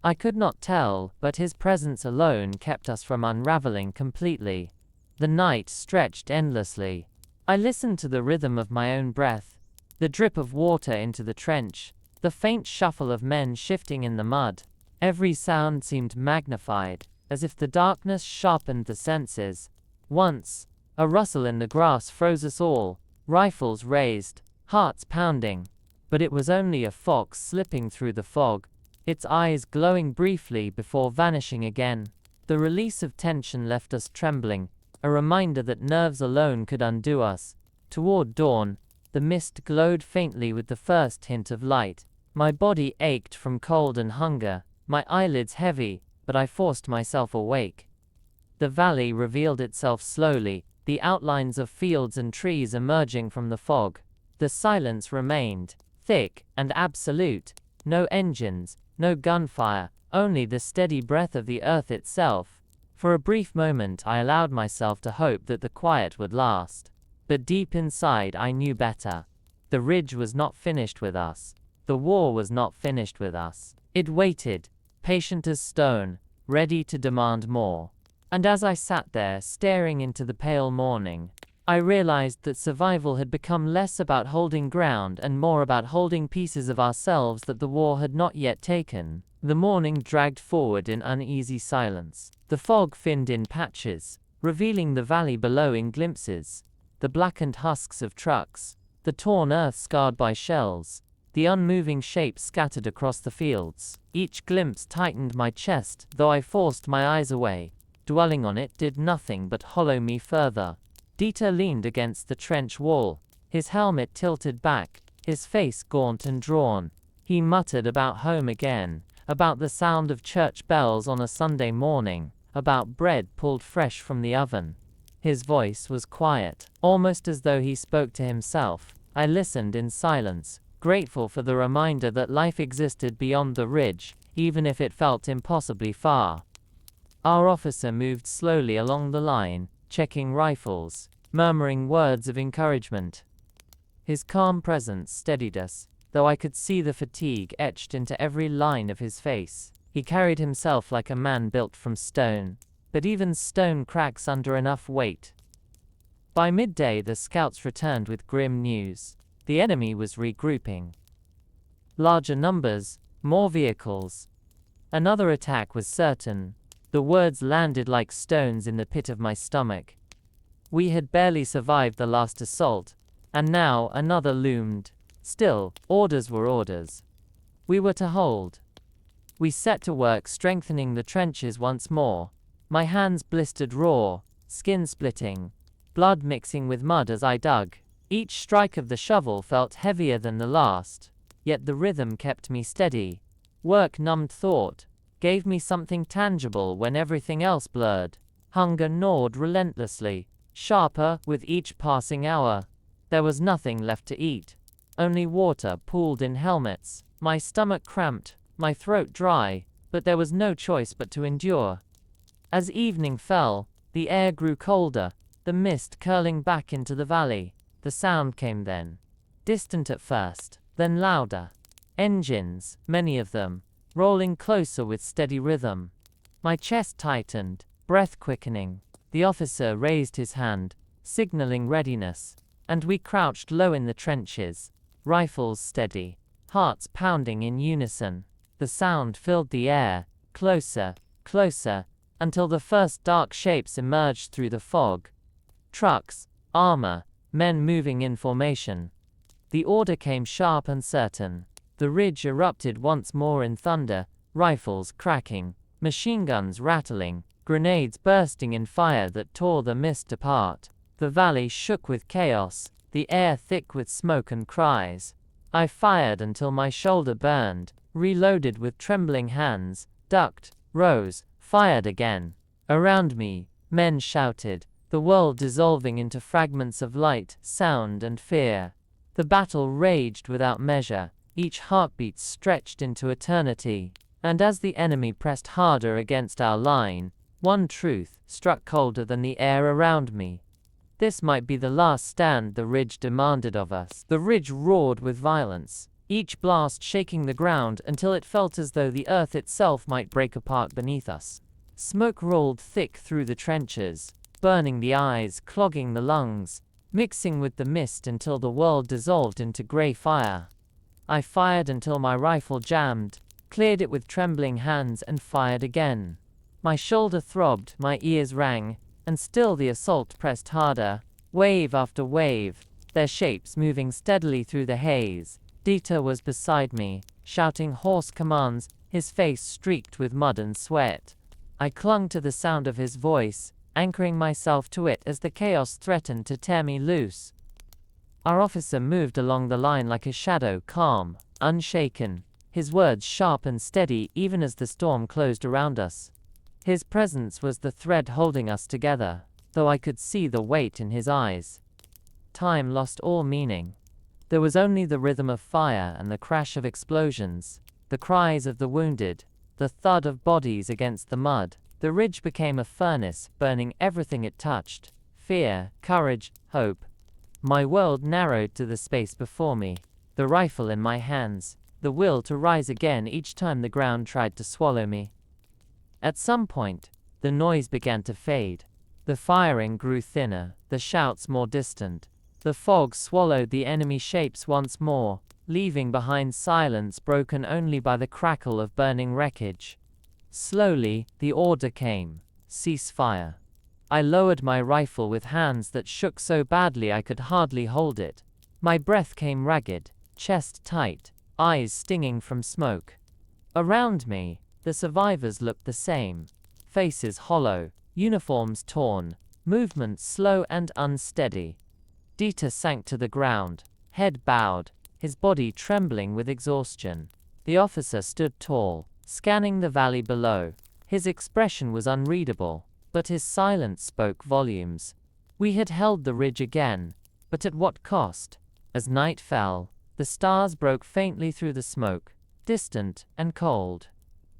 I could not tell, but his presence alone kept us from unraveling completely. The night stretched endlessly. I listened to the rhythm of my own breath, the drip of water into the trench, the faint shuffle of men shifting in the mud. Every sound seemed magnified, as if the darkness sharpened the senses. Once, a rustle in the grass froze us all, rifles raised, hearts pounding. But it was only a fox slipping through the fog, its eyes glowing briefly before vanishing again. The release of tension left us trembling, a reminder that nerves alone could undo us. Toward dawn, the mist glowed faintly with the first hint of light. My body ached from cold and hunger, my eyelids heavy, but I forced myself awake. The valley revealed itself slowly, the outlines of fields and trees emerging from the fog. The silence remained, thick and absolute. No engines, no gunfire, only the steady breath of the earth itself. For a brief moment I allowed myself to hope that the quiet would last. But deep inside I knew better. The ridge was not finished with us. The war was not finished with us. It waited, patient as stone, ready to demand more. And as I sat there, staring into the pale morning, I realized that survival had become less about holding ground and more about holding pieces of ourselves that the war had not yet taken. The morning dragged forward in uneasy silence. The fog thinned in patches, revealing the valley below in glimpses. The blackened husks of trucks, the torn earth scarred by shells, the unmoving shapes scattered across the fields. Each glimpse tightened my chest, though I forced my eyes away. Dwelling on it did nothing but hollow me further. Dieter leaned against the trench wall, his helmet tilted back, his face gaunt and drawn. He muttered about home again, about the sound of church bells on a Sunday morning, about bread pulled fresh from the oven. His voice was quiet, almost as though he spoke to himself. I listened in silence, grateful for the reminder that life existed beyond the ridge, even if it felt impossibly far. Our officer moved slowly along the line, checking rifles, murmuring words of encouragement. His calm presence steadied us, though I could see the fatigue etched into every line of his face. He carried himself like a man built from stone, but even stone cracks under enough weight. By midday the scouts returned with grim news. The enemy was regrouping. Larger numbers, more vehicles. Another attack was certain. The words landed like stones in the pit of my stomach. We had barely survived the last assault, and now another loomed. Still, orders were orders. We were to hold. We set to work strengthening the trenches once more. My hands blistered raw, skin splitting, blood mixing with mud as I dug. Each strike of the shovel felt heavier than the last, yet the rhythm kept me steady. Work numbed thought, gave me something tangible when everything else blurred. Hunger gnawed relentlessly, sharper with each passing hour. There was nothing left to eat. Only water pooled in helmets. My stomach cramped, my throat dry, but there was no choice but to endure. As evening fell, the air grew colder, the mist curling back into the valley. The sound came then. Distant at first, then louder. Engines, many of them, rolling closer with steady rhythm. My chest tightened, breath quickening. The officer raised his hand, signaling readiness, and we crouched low in the trenches, rifles steady, hearts pounding in unison. The sound filled the air, closer, closer, until the first dark shapes emerged through the fog. Trucks, armor, men moving in formation. The order came sharp and certain. The ridge erupted once more in thunder, rifles cracking, machine guns rattling, grenades bursting in fire that tore the mist apart. The valley shook with chaos, the air thick with smoke and cries. I fired until my shoulder burned, reloaded with trembling hands, ducked, rose, fired again. Around me, men shouted, the world dissolving into fragments of light, sound, and fear. The battle raged without measure, each heartbeat stretched into eternity. And as the enemy pressed harder against our line, one truth struck colder than the air around me. This might be the last stand the ridge demanded of us. The ridge roared with violence, each blast shaking the ground until it felt as though the earth itself might break apart beneath us. Smoke rolled thick through the trenches, burning the eyes, clogging the lungs, mixing with the mist until the world dissolved into gray fire. I fired until my rifle jammed, cleared it with trembling hands and fired again. My shoulder throbbed, my ears rang, and still the assault pressed harder, wave after wave, their shapes moving steadily through the haze. Dieter was beside me, shouting hoarse commands, his face streaked with mud and sweat. I clung to the sound of his voice, anchoring myself to it as the chaos threatened to tear me loose. Our officer moved along the line like a shadow, calm, unshaken, his words sharp and steady even as the storm closed around us. His presence was the thread holding us together, though I could see the weight in his eyes. Time lost all meaning. There was only the rhythm of fire and the crash of explosions, the cries of the wounded, the thud of bodies against the mud. The ridge became a furnace, burning everything it touched: fear, courage, hope. My world narrowed to the space before me, the rifle in my hands, the will to rise again each time the ground tried to swallow me. At some point, the noise began to fade. The firing grew thinner, the shouts more distant. The fog swallowed the enemy shapes once more, leaving behind silence broken only by the crackle of burning wreckage. Slowly, the order came: cease fire. I lowered my rifle with hands that shook so badly I could hardly hold it. My breath came ragged, chest tight, eyes stinging from smoke. Around me, the survivors looked the same: faces hollow, uniforms torn, movements slow and unsteady. Dieter sank to the ground, head bowed, his body trembling with exhaustion. The officer stood tall, scanning the valley below. His expression was unreadable, but his silence spoke volumes. We had held the ridge again, but at what cost? As night fell, the stars broke faintly through the smoke, distant and cold.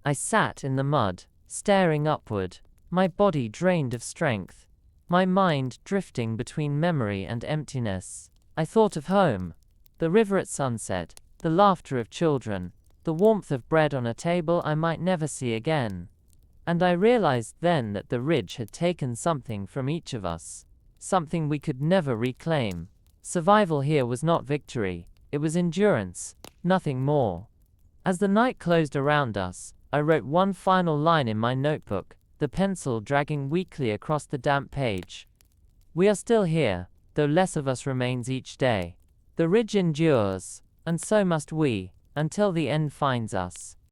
I sat in the mud, staring upward, my body drained of strength, my mind drifting between memory and emptiness. I thought of home, the river at sunset, the laughter of children, the warmth of bread on a table I might never see again. And I realized then that the ridge had taken something from each of us, something we could never reclaim. Survival here was not victory, it was endurance, nothing more. As the night closed around us, I wrote one final line in my notebook, the pencil dragging weakly across the damp page. We are still here, though less of us remains each day. The ridge endures, and so must we, until the end finds us.